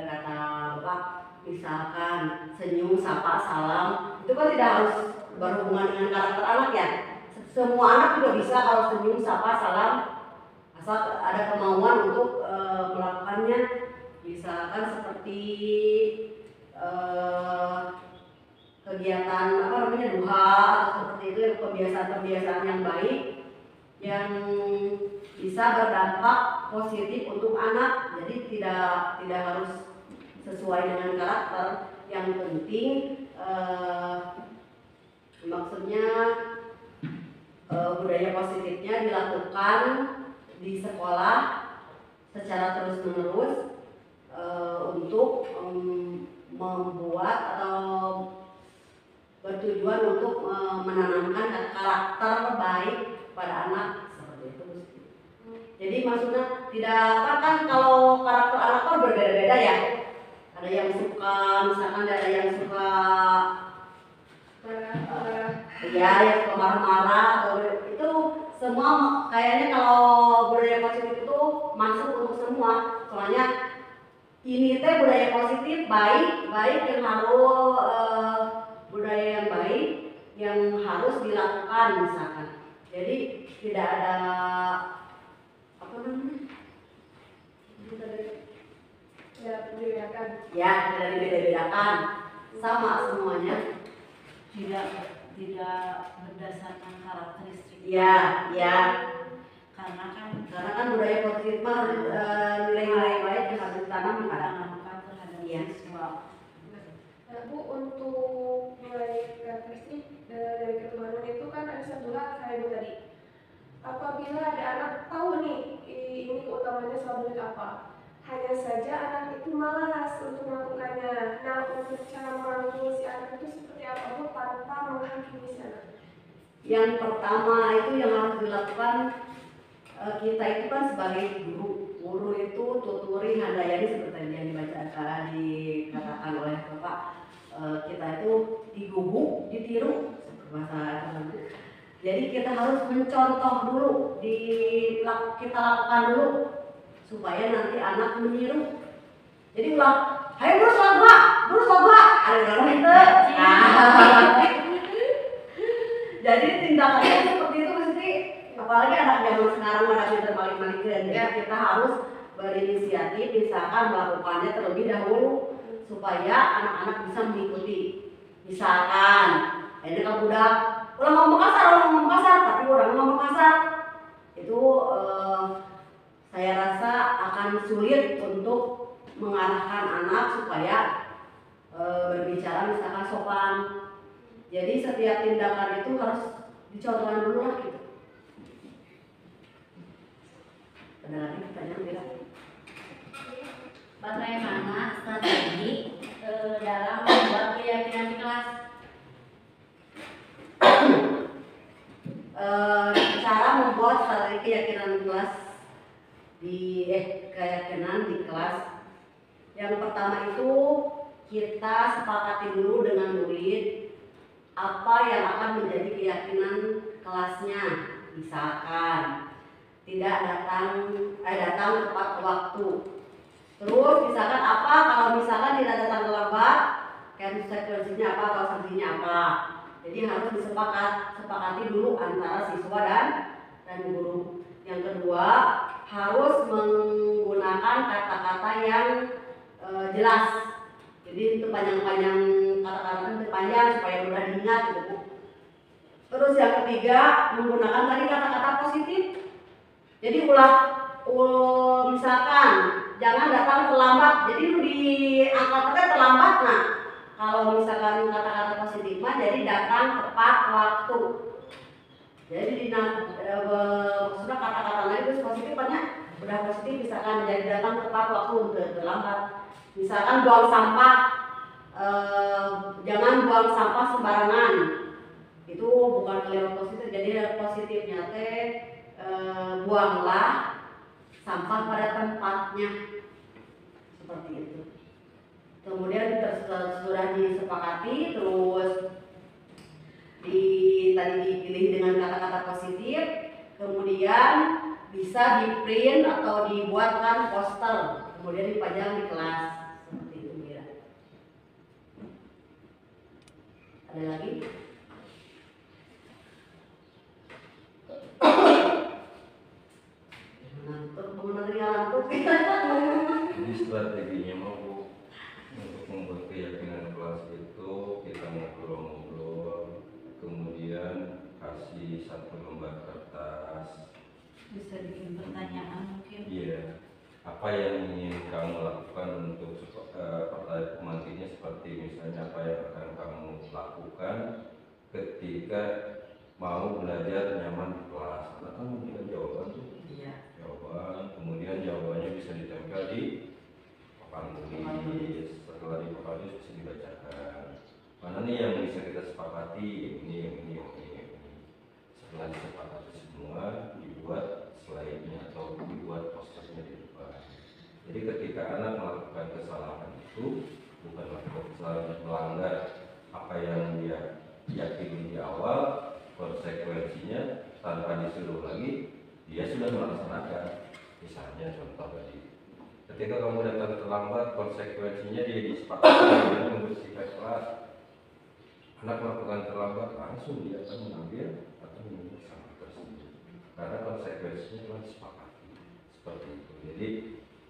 [SPEAKER 1] kata Bapak, misalkan senyum, sapa, salam, itu kan tidak harus berhubungan dengan karakter anak ya. Semua anak juga bisa kalau senyum, sapa, salam, asal ada kemauan untuk melakukannya. Misalkan seperti kegiatan duha atau seperti itu, kebiasaan-kebiasaan yang baik yang bisa berdampak positif untuk anak. Jadi tidak harus sesuai dengan karakter. Yang penting maksudnya budaya positifnya dilakukan di sekolah secara terus-menerus untuk membuat atau bertujuan untuk menanamkan karakter baik pada anak, seperti itu. Jadi maksudnya tidak kan kalau karakter anak kan berbeda-beda ya. Ada yang suka, misalkan ada yang suka yang suka marah-marah, atau itu semua kayaknya kalau budaya positif itu masuk untuk semua. Soalnya ini teh budaya positif baik yang harus budaya yang baik yang harus dilakukan misalkan. Jadi tidak ada tidak dibeda-bedakan, sama semuanya.
[SPEAKER 3] Tidak berdasarkan karakteristik.
[SPEAKER 1] Ya.
[SPEAKER 3] Karena
[SPEAKER 1] kan budaya positif mah nilai-nilai baik yang harus ditanamkan
[SPEAKER 3] terhadap siswa.
[SPEAKER 4] Nah, Bu, untuk nilai karakteristik dari ketuhanan itu kan ada satu hal kayak Bu tadi. Apabila ada anak tahu nih ini keutamanya sabun apa, hanya saja anak itu malas untuk melakukannya. Nah, untuk cara merangkul si anak itu seperti apa, Bu, tanpa menghakimi si anak?
[SPEAKER 1] Yang pertama itu yang harus dilakukan, kita itu kan sebagai guru itu tuturi handayani seperti yang dikatakan oleh Bapak. Kita itu digubuk, ditiru bahasa Jadi kita harus mencontoh dulu, kita lakukan dulu supaya nanti anak meniru. Jadi ulang, ayo guru sholat Pak, ada itu. Jadi tindakannya seperti itu mesti, apalagi anak zaman sekarang pada pintar balik-balikan. Jadi kita harus berinisiatif, misalkan melakukannya terlebih dahulu supaya anak-anak bisa mengikuti. Misalkan, ini kalau budak ulang ngomong kasar, tapi orang ngomong kasar itu saya rasa akan sulit untuk mengarahkan anak supaya berbicara misalkan sopan. Jadi setiap tindakan itu harus dicontohkan dulu lah gitu. Ada lagi pertanyaan tidak?
[SPEAKER 3] Bagaimana strategi dalam membuat keyakinan di kelas?
[SPEAKER 1] Cara membuat strategi keyakinan di kelas. Yang pertama itu kita sepakati dulu dengan murid apa yang akan menjadi keyakinan kelasnya. Misalkan tidak datang tepat waktu. Terus misalkan apa kalau misalkan tidak datang terlambat, konsekuensinya apa atau sanksinya apa. Jadi harus disepakati dulu antara siswa dan guru. Yang kedua, harus menggunakan kata-kata yang jelas. Jadi itu panjang-panjang, kata-kata itu panjang supaya mudah diingat gitu. Terus yang ketiga, menggunakan tadi kata-kata positif. Jadi misalkan jangan datang terlambat. Jadi lu diangkat terlambat. Nah, kalau misalkan kata-kata positif mah jadi datang tepat waktu. Jadi maksudnya kata-kata lain itu positif banyak. Udah positif misalkan jadi datang tepat waktu untuk terlambat. Misalkan buang sampah, jangan buang sampah sembarangan. Itu bukan kalimat positif. Jadi positifnya buanglah sampah pada tempatnya. Seperti itu. Kemudian sudah disepakati, terus tadi dipilih dengan kata-kata positif, kemudian bisa di-print atau dibuatkan poster, kemudian dipajang di kelas. Seperti itu ya. Ada lagi?
[SPEAKER 2] Jadi strateginya mau untuk membuat keyakinan kelas itu kita ngobrol-ngobrol, kemudian kasih satu lembar kertas.
[SPEAKER 3] Bisa bikin pertanyaan mungkin.
[SPEAKER 2] Iya. Apa yang ingin kamu lakukan untuk pertanyaan pemantiknya, seperti misalnya apa yang akan kamu lakukan ketika mau belajar nyaman di kelas. Karena kan memberikan jawaban tuh.
[SPEAKER 1] Iya.
[SPEAKER 2] Jawaban, kemudian jawabannya bisa ditempel di papan tulis. Setelah di papan tulis bisa dibacakan. Mana nih yang bisa kita sepakati? Ini. Setelah disepakati semua, dibuat slide-nya atau dibuat posternya di depan. Jadi ketika anak melakukan kesalahan itu bukan melakukan kesalahan melanggar apa yang dia yakini di awal, konsekuensinya tanpa disuruh lagi dia sudah melaksanakan. Misalnya contoh tadi, ketika kamu datang terlambat, konsekuensinya dia disepakati dengan membersihkan kelas. Anak melakukan terlambat, langsung dia akan mengambil atau memungut sampah tersebut karena konsekuensinya telah disepakati. Seperti itu. Jadi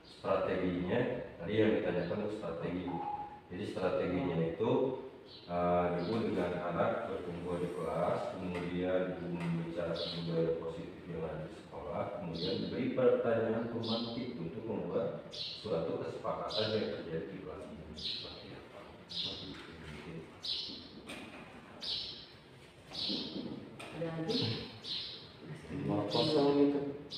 [SPEAKER 2] strateginya tadi yang ditanyakan itu strategi. Jadi strateginya itu ibu dengan anak berkumpul di kelas, kemudian ibu membicarakan budaya positif yang ada di sekolah, kemudian diberi pertanyaan pemantik untuk membuat suatu kesepakatan yang terjadi di kelas ini. Seperti apa?
[SPEAKER 1] Ada lagi?
[SPEAKER 2] Mau kosong gitu.
[SPEAKER 1] Di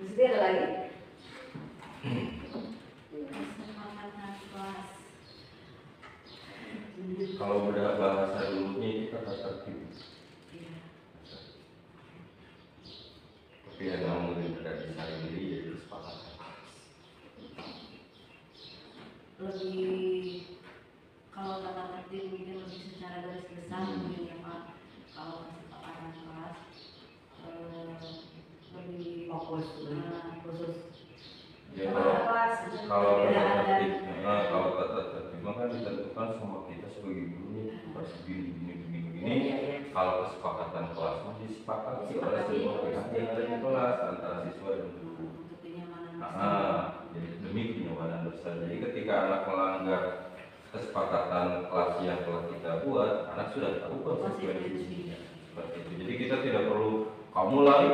[SPEAKER 1] sini ada lagi?
[SPEAKER 2] Kalau udah bahasa dulunya itu kata tertib. Tapi yang namun tidak bisa sendiri jadi kesepakatan.
[SPEAKER 3] Lebih kalau kata tertib mungkin lebih secara garis
[SPEAKER 1] fokus khusus.
[SPEAKER 2] Ya
[SPEAKER 4] Sama kelas.
[SPEAKER 2] kalau
[SPEAKER 3] Tidak
[SPEAKER 2] tata
[SPEAKER 3] ada.
[SPEAKER 2] tertib, nah, kalau tata tertib kan ditentukan sama kita sebagai guru harus begini. Kalau kesepakatan kelas disepakati oleh semua pihak yang ada di kelas antara siswa dan guru.
[SPEAKER 3] Untuk kenyamanan bersama.
[SPEAKER 2] Jadi demi kenyamanan bersama. Jadi ketika anak melanggar kesepakatan kelas yang telah kita buat, anak sudah tahu konsekuensinya. Seperti itu. Jadi kita tidak perlu kamu lari,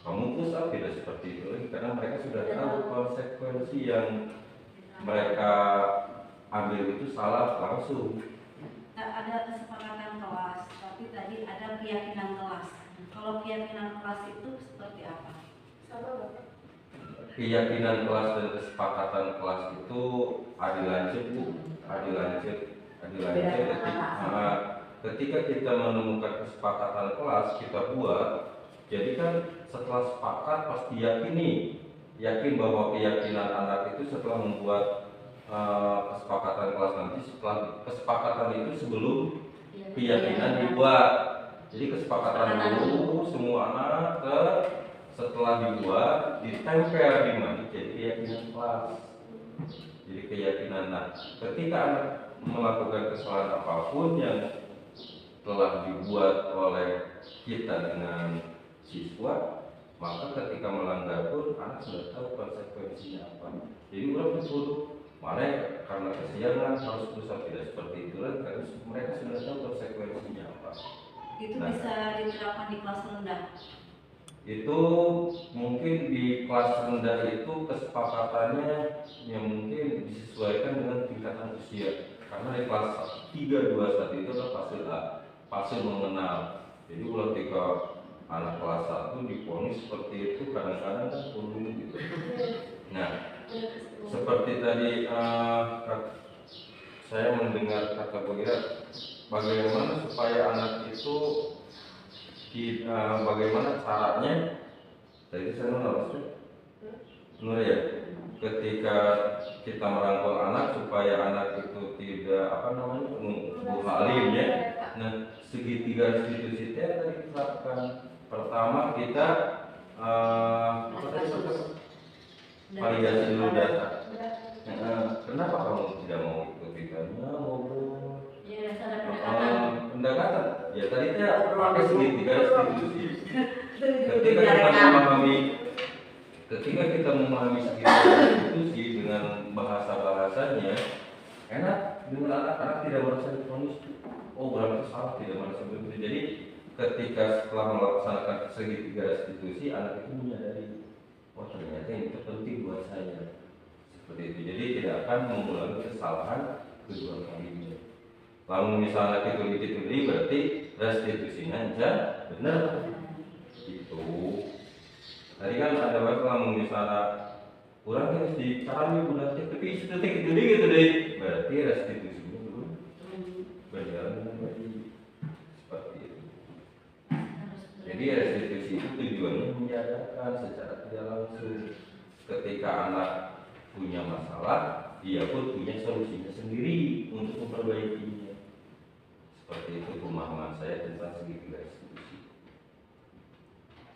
[SPEAKER 2] kamu pusat, tidak seperti itu lagi karena mereka sudah tahu konsekuensi yang mereka ambil itu salah langsung.
[SPEAKER 3] Ada kesepakatan kelas, tapi tadi ada keyakinan kelas. Kalau keyakinan kelas itu seperti apa?
[SPEAKER 4] Sama Bapak.
[SPEAKER 2] Keyakinan kelas dan kesepakatan kelas itu adilanjut Bu, adilanjut. Ketika kita menemukan kesepakatan kelas kita buat, jadi kan setelah sepakat pasti yakin bahwa keyakinan anak itu setelah membuat kesepakatan kelas nanti, setelah kesepakatan itu sebelum keyakinan dibuat. Jadi kesepakatan dulu semua anak setelah dibuat ditempel di mana jadi keyakinan kelas. Jadi keyakinan ketika anak melakukan kesalahan apapun yang telah dibuat oleh kita dengan siswa, maka ketika melanggar pun anak sudah tahu konsekuensinya apa. Jadi orang disuruh mana karena kesiangan harus berusaha, tidak seperti itu kan, karena mereka sudah tahu konsekuensinya apa.
[SPEAKER 3] Itu bisa diterapkan di kelas rendah.
[SPEAKER 2] Itu mungkin di kelas rendah itu kesepakatannya yang mungkin disesuaikan dengan tingkatan usia. Karena di kelas 3, 2, 1 itu adalah fase mengenal. Jadi kalau ketika anak kelas 1 diponis seperti itu kadang-kadang kan turun gitu. Nah, seperti tadi saya mendengar kata bagaimana supaya anak itu bagaimana caranya tadi saya menurut ya ketika kita merangkul anak supaya anak itu tidak halim ya. Nah, segitiga restitusi tadi diterapkan. Pertama kita validasi dulu data. Kenapa kamu tidak mau ikut kita? Mau
[SPEAKER 3] Ya, dasar pendekatan.
[SPEAKER 2] pendekatan. Ya tadi saya pakai segitiga restitusi. Ketika kita memahami segitiga restitusi dengan bahasanya enak, dengan anak-anak tidak merasa diponis. Oh berarti salah, tidak merasa begitu. Jadi ketika setelah melaksanakan segitiga restitusi, anak itu menyadari, oh ternyata itu penting buat saya. Seperti itu. Jadi tidak akan mengulangi kesalahan kedua kalinya. Lalu misalnya kita berarti restitusinya aja benar. Itu. Tadi kan ada kalau misalnya kurang harus dicari berarti tapi sedetik itu gitu deh. Berarti restitusinya dulu berjalan dengan baik. Seperti itu. Jadi restitusi itu tujuannya menyadarkan secara tidak langsung ketika anak punya masalah, dia pun punya solusinya sendiri untuk memperbaikinya. Seperti itu pemahaman saya tentang segitiga restitusi.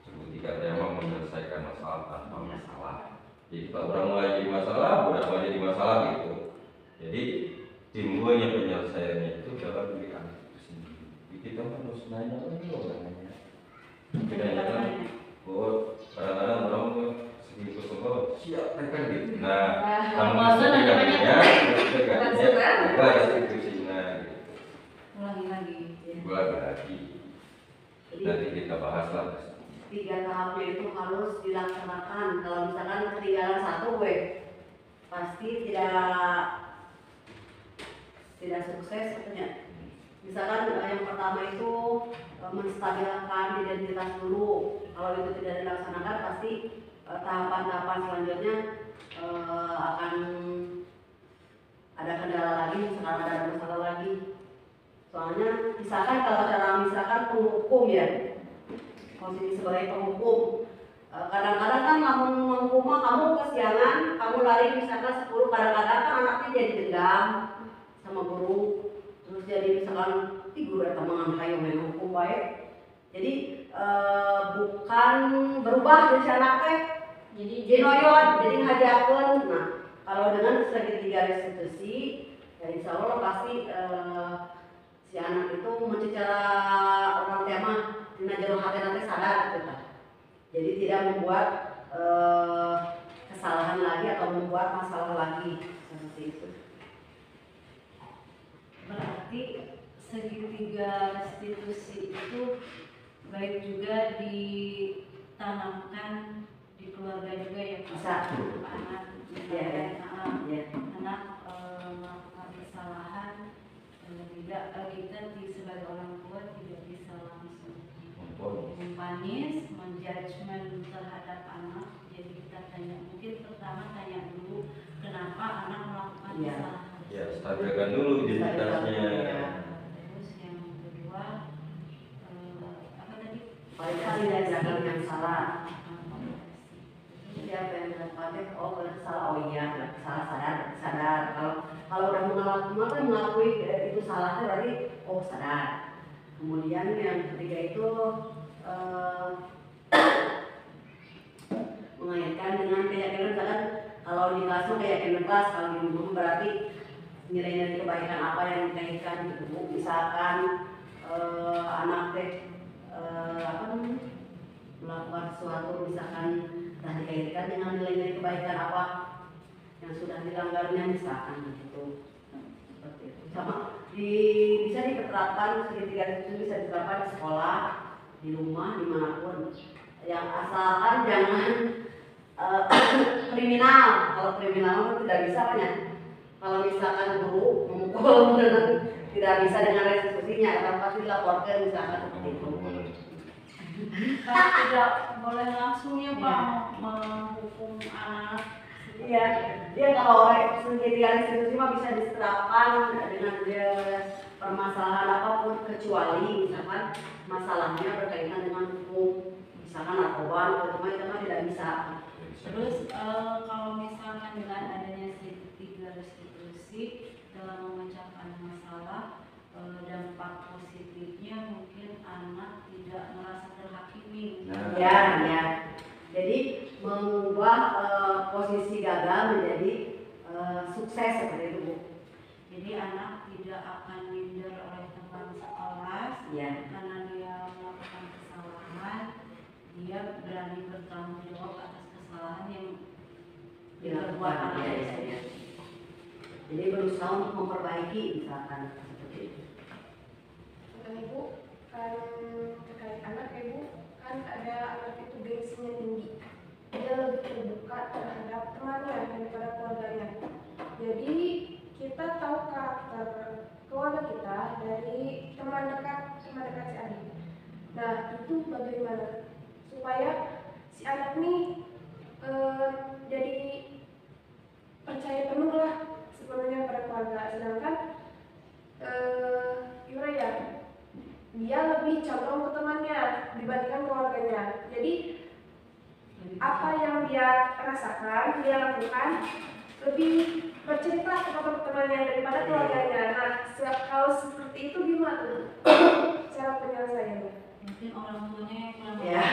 [SPEAKER 2] Ketika dia mau menyelesaikan masalah tanpa masalah. Jadi kalau orang mulai jadi masalah, udah mulai jadi masalah gitu. Jadi timbulnya penyelesaiannya itu dalam diri anak itu sendiri. Jadi kita harus nanya lagi orangnya. Bedanya kan, bahwa kadang-kadang orang segitu semua siap kan gitu. Nah, kamu segatinya, apa restitusinya gitu.
[SPEAKER 3] Ulangi lagi.
[SPEAKER 2] Ulangi lagi. Nanti kita bahas lah.
[SPEAKER 1] 3 tahapnya itu harus dilaksanakan. Kalau misalkan ketinggalan 1 pasti tidak sukses katanya. Misalkan yang pertama itu menstabilkan identitas dulu. Kalau itu tidak dilaksanakan pasti tahapan-tahapan selanjutnya akan ada kendala lagi, misalkan ada masalah lagi. Soalnya misalkan kalau cara misalkan penghukum ya, posisi sebagai penghukum, kadang-kadang kan menghukum kamu kesiangan, kamu lari misalkan 10, kadang-kadang kan anaknya jadi dendam sama guru, terus jadi misalkan guru atau mengambil kayu menghukum baik. Jadi bukan berubah jadi si anak teh jadi noyon jadi ngajakeun. Nah kalau dengan segitiga restitusi ya insya Allah pasti si anak itu secara orang tema dina jero hati nanti sadar gitu. Jadi tidak membuat kesalahan lagi atau membuat masalah lagi seperti itu.
[SPEAKER 3] Berarti segitiga restitusi itu baik juga ditanamkan di keluarga juga ya Pak?
[SPEAKER 1] Bisa.
[SPEAKER 3] Anak
[SPEAKER 1] Ya.
[SPEAKER 3] anak melakukan kesalahan tidak kita sebagai orang tua tidak bisa langsung mempanis, menjudgment terhadap anak. Jadi kita tanya, mungkin pertama tanya dulu kenapa anak melakukan
[SPEAKER 1] Ya.
[SPEAKER 3] kesalahan.
[SPEAKER 2] Ya, stabilkan dulu identitasnya.
[SPEAKER 3] Terus yang kedua apa tadi?
[SPEAKER 1] Validasi dari tindakan yang salah. Jadi apa yang dilakukan, oh kalau salah, oh iya, salah sadar. Kalau udah mengakui itu salahnya berarti oh sadar. Kemudian yang ketiga itu mengaitkan dengan keyakinan, misalkan kalau di kelas itu keyakinan kelas, kalau di rumah berarti nilai-nilai kebaikan apa yang dikaitkan gitu. Misalkan anak teh melakukan sesuatu misalkan dan dikaitkan dengan nilai-nilai kebaikan apa yang sudah dilanggarnya misalkan gitu. Seperti itu. Sama bisa diterapkan segitiga itu bisa diterapkan di sekolah, di rumah, dimanapun. Yang asalkan jangan kriminal. Kalau kriminal itu tidak bisa apa ya? Kalau misalkan guru memukul tidak bisa dengan restitusinya, karena pasti dilaporkan misalkan seperti itu.
[SPEAKER 3] Kan tidak boleh langsung ya Pak menghukum anak.
[SPEAKER 1] Iya, dia kalau segitiga restitusi mah bisa diterapkan dengan dia permasalahan apapun kecuali misalkan masalahnya berkaitan dengan hukum, misalkan narkoba, itu mah tidak bisa.
[SPEAKER 3] Terus kalau misalkan dengan adanya segitiga restitusi dalam memecahkan masalah, dampak positifnya mungkin anak tidak merasa terhakimi.
[SPEAKER 1] Ya. Jadi mengubah posisi gagal menjadi sukses seperti itu Bu.
[SPEAKER 3] Jadi anak tidak akan minder oleh teman sekelas karena dia melakukan kesalahan, dia berani bertanggung jawab atas kesalahan yang diperbuat anak tersebut.
[SPEAKER 1] Jadi berusaha untuk memperbaiki misalkan seperti itu.
[SPEAKER 4] Ibu kan terkait anak Ibu kan ada anak itu gengsinya tinggi, dia lebih terbuka terhadap temannya daripada keluarganya. Jadi kita tahu karakter keluarga kita dari teman dekat si adik. Nah itu bagaimana supaya si anak ini jadi percaya penuh lah sepenuhnya pada keluarga, sedangkan gimana ya, dia lebih condong ke temannya dibandingkan keluarganya. Jadi apa yang dia rasakan, dia lakukan lebih bercerita kepada temannya daripada keluarganya. Nah, kalau seperti itu gimana cara penyelesaiannya?
[SPEAKER 3] Mungkin orang tuanya yang kurang
[SPEAKER 1] Ya.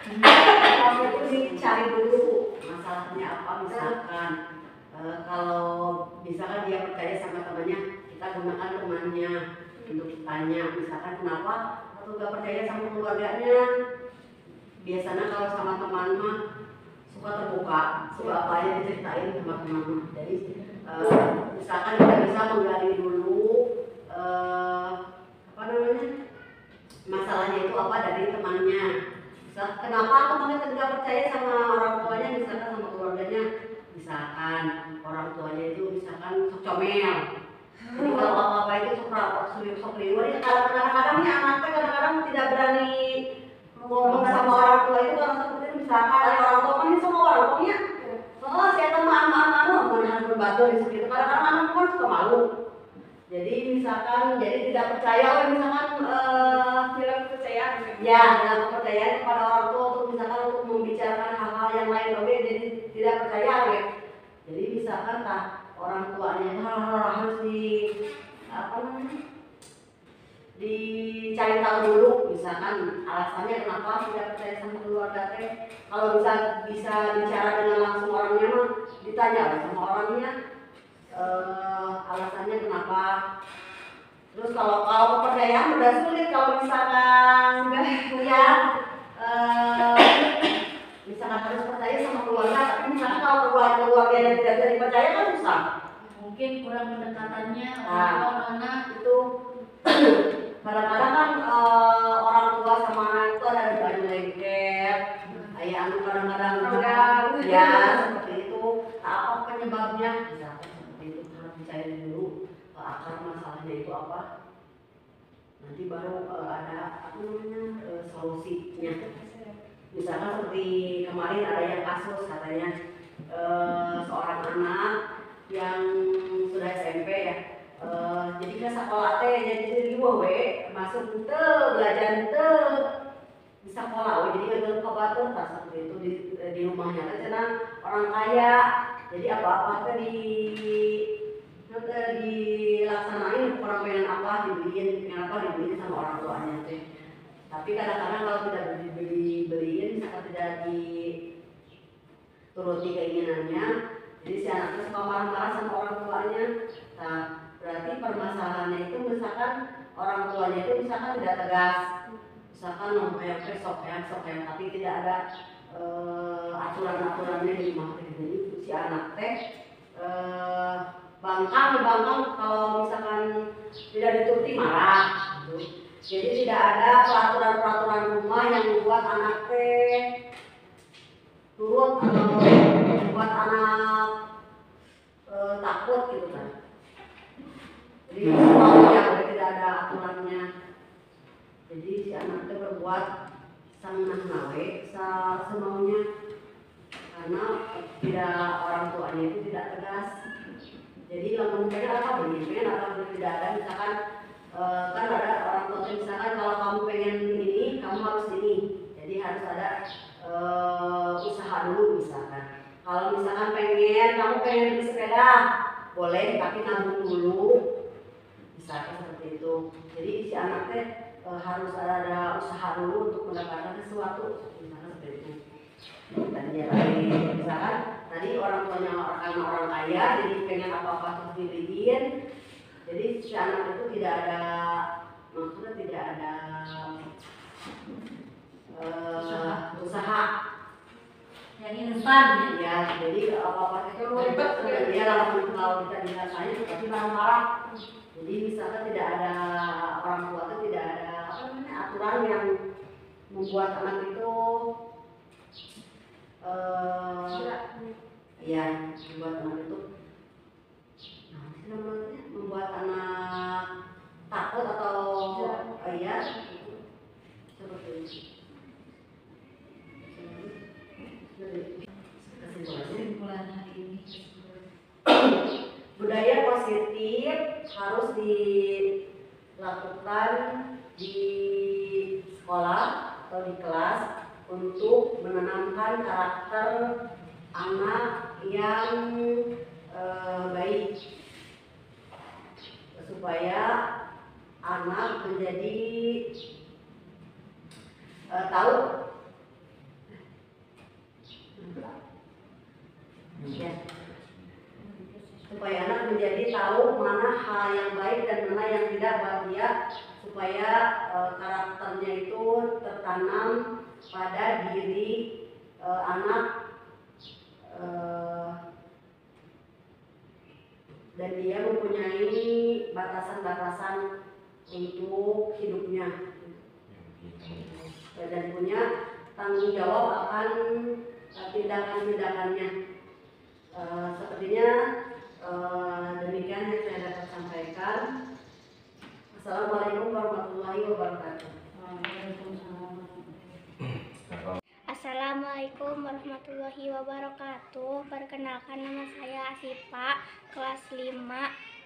[SPEAKER 1] Kalau itu dicari dulu masalahnya apa misalkan. Kalau misalkan dia percaya sama temannya, kita gunakan temannya untuk tanya misalkan kenapa atau nggak percaya sama keluarganya. Biasanya kalau sama teman mah suka terbuka, suka apa aja diceritain sama teman. Jadi misalkan kita bisa menggali dulu masalahnya itu apa dari temannya. Kenapa temannya tidak percaya sama orang tuanya, misalkan sama keluarganya, misalkan orang tuanya itu misalkan sok comel. Jadi kalau apa-apa itu sok liwat, kadang-kadangnya anaknya kadang-kadang tidak berani ngomong sama orang tua itu karena seperti itu. Misalkan orang tua kan ini semua orang tuanya, oh saya teman menahan berbatu di situ. Kadang-kadang anak kan suka malu. Jadi misalkan tidak percaya, misalkan
[SPEAKER 4] Bilang kepercayaan
[SPEAKER 1] ya dalam kepercayaan kepada orang tua untuk membicarakan hal-hal yang lain, oke, jadi tidak percaya ya. Jadi misalkan orang tuanya itu harus dicari tahu dulu, misalkan alasannya kenapa tidak percaya sama keluarga teh. Kalau bisa bicara dengan langsung orangnya mah ditanya sama orangnya alasannya kenapa. Terus kalau kepercayaan udah sulit, kalau misalkan ya misalkan harus percaya sama keluarga, tapi misalkan kalau keluarga tidak bisa dipercaya kan susah.
[SPEAKER 3] Mungkin kurang pendekatannya anak
[SPEAKER 1] itu kadang-kadang kan orang tua sama anak itu ada banyak lengket, kayak anu kadang-kadang ya seperti itu. Apa penyebabnya? Misalkan seperti itu harus dicari dulu akar masalahnya itu apa. Nanti baru ada apa namanya solusinya. Misalkan seperti kemarin ada yang kasus katanya seorang anak yang sudah SMP ya, jadi ke sekolah teh jadi masuk belajar di sekolah, jadi ke batur seperti itu di rumahnya kan cenah orang kaya, jadi apa-apa teh dilaksanain, orang pengen apa dibeliin sama orang tuanya teh. Tapi kadang-kadang kalau tidak dibeliin, misalkan tidak dituruti keinginannya, jadi si anaknya suka marah-marah sama orang tuanya. Nah, berarti permasalahannya itu misalkan orang tuanya itu misalkan tidak tegas, misalkan yang sok yang, tapi tidak ada aturan-aturannya di rumah. Jadi si anak teh bangkang kalau misalkan tidak dituruti marah gitu. Jadi tidak ada peraturan rumah yang membuat anak teh turut atau membuat anak takut gitu kan. Jadi semuanya tidak ada aturannya. Jadi si anak teh berbuat sangat nawe semaunya karena tidak orang tuanya itu tidak tegas. Jadi lamun pengen apa tidak ada, misalkan kan ada orang tua misalkan kalau kamu pengen ini kamu harus ini, jadi harus ada usaha dulu misalkan. Kalau misalkan kamu pengen beli sepeda boleh tapi nabung dulu, misalkan seperti itu. Jadi si anak teh harus ada usaha dulu untuk mendapatkan sesuatu, misalkan seperti itu. Dan dia misalkan tadi orang tuanya karena orang kaya jadi pengen apa-apa terus dibeliin, jadi si anak itu tidak ada maksudnya tidak ada usaha
[SPEAKER 3] yang instan
[SPEAKER 1] ya. Jadi apa-apa itu dia langsung kalau kita dirasain tapi marah-marah. Jadi misalkan tidak ada orang tua itu tidak ada aturan yang membuat anak itu ya membuat anak itu membuat anak takut atau ya seperti itu.
[SPEAKER 3] kesimpulan hari ini.
[SPEAKER 1] Budaya positif harus dilakukan di sekolah atau di kelas untuk menanamkan karakter anak yang baik, supaya anak menjadi tahu ya, supaya anak menjadi tahu mana hal yang baik dan mana yang tidak buat dia, supaya karakternya itu tertanam pada diri anak dan dia mempunyai batasan-batasan untuk hidupnya dan punya tanggung jawab akan tindakan-tindakannya. Sepertinya demikian yang saya dapat sampaikan. Assalamualaikum warahmatullahi wabarakatuh.
[SPEAKER 5] Assalamualaikum warahmatullahi wabarakatuh. Perkenalkan, nama saya Asifa, kelas 5.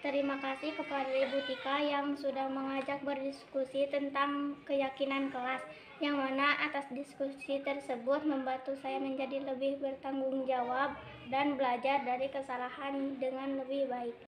[SPEAKER 5] Terima kasih kepada Ibu Tika yang sudah mengajak berdiskusi tentang keyakinan kelas, yang mana atas diskusi tersebut membantu saya menjadi lebih bertanggung jawab dan belajar dari kesalahan dengan lebih baik.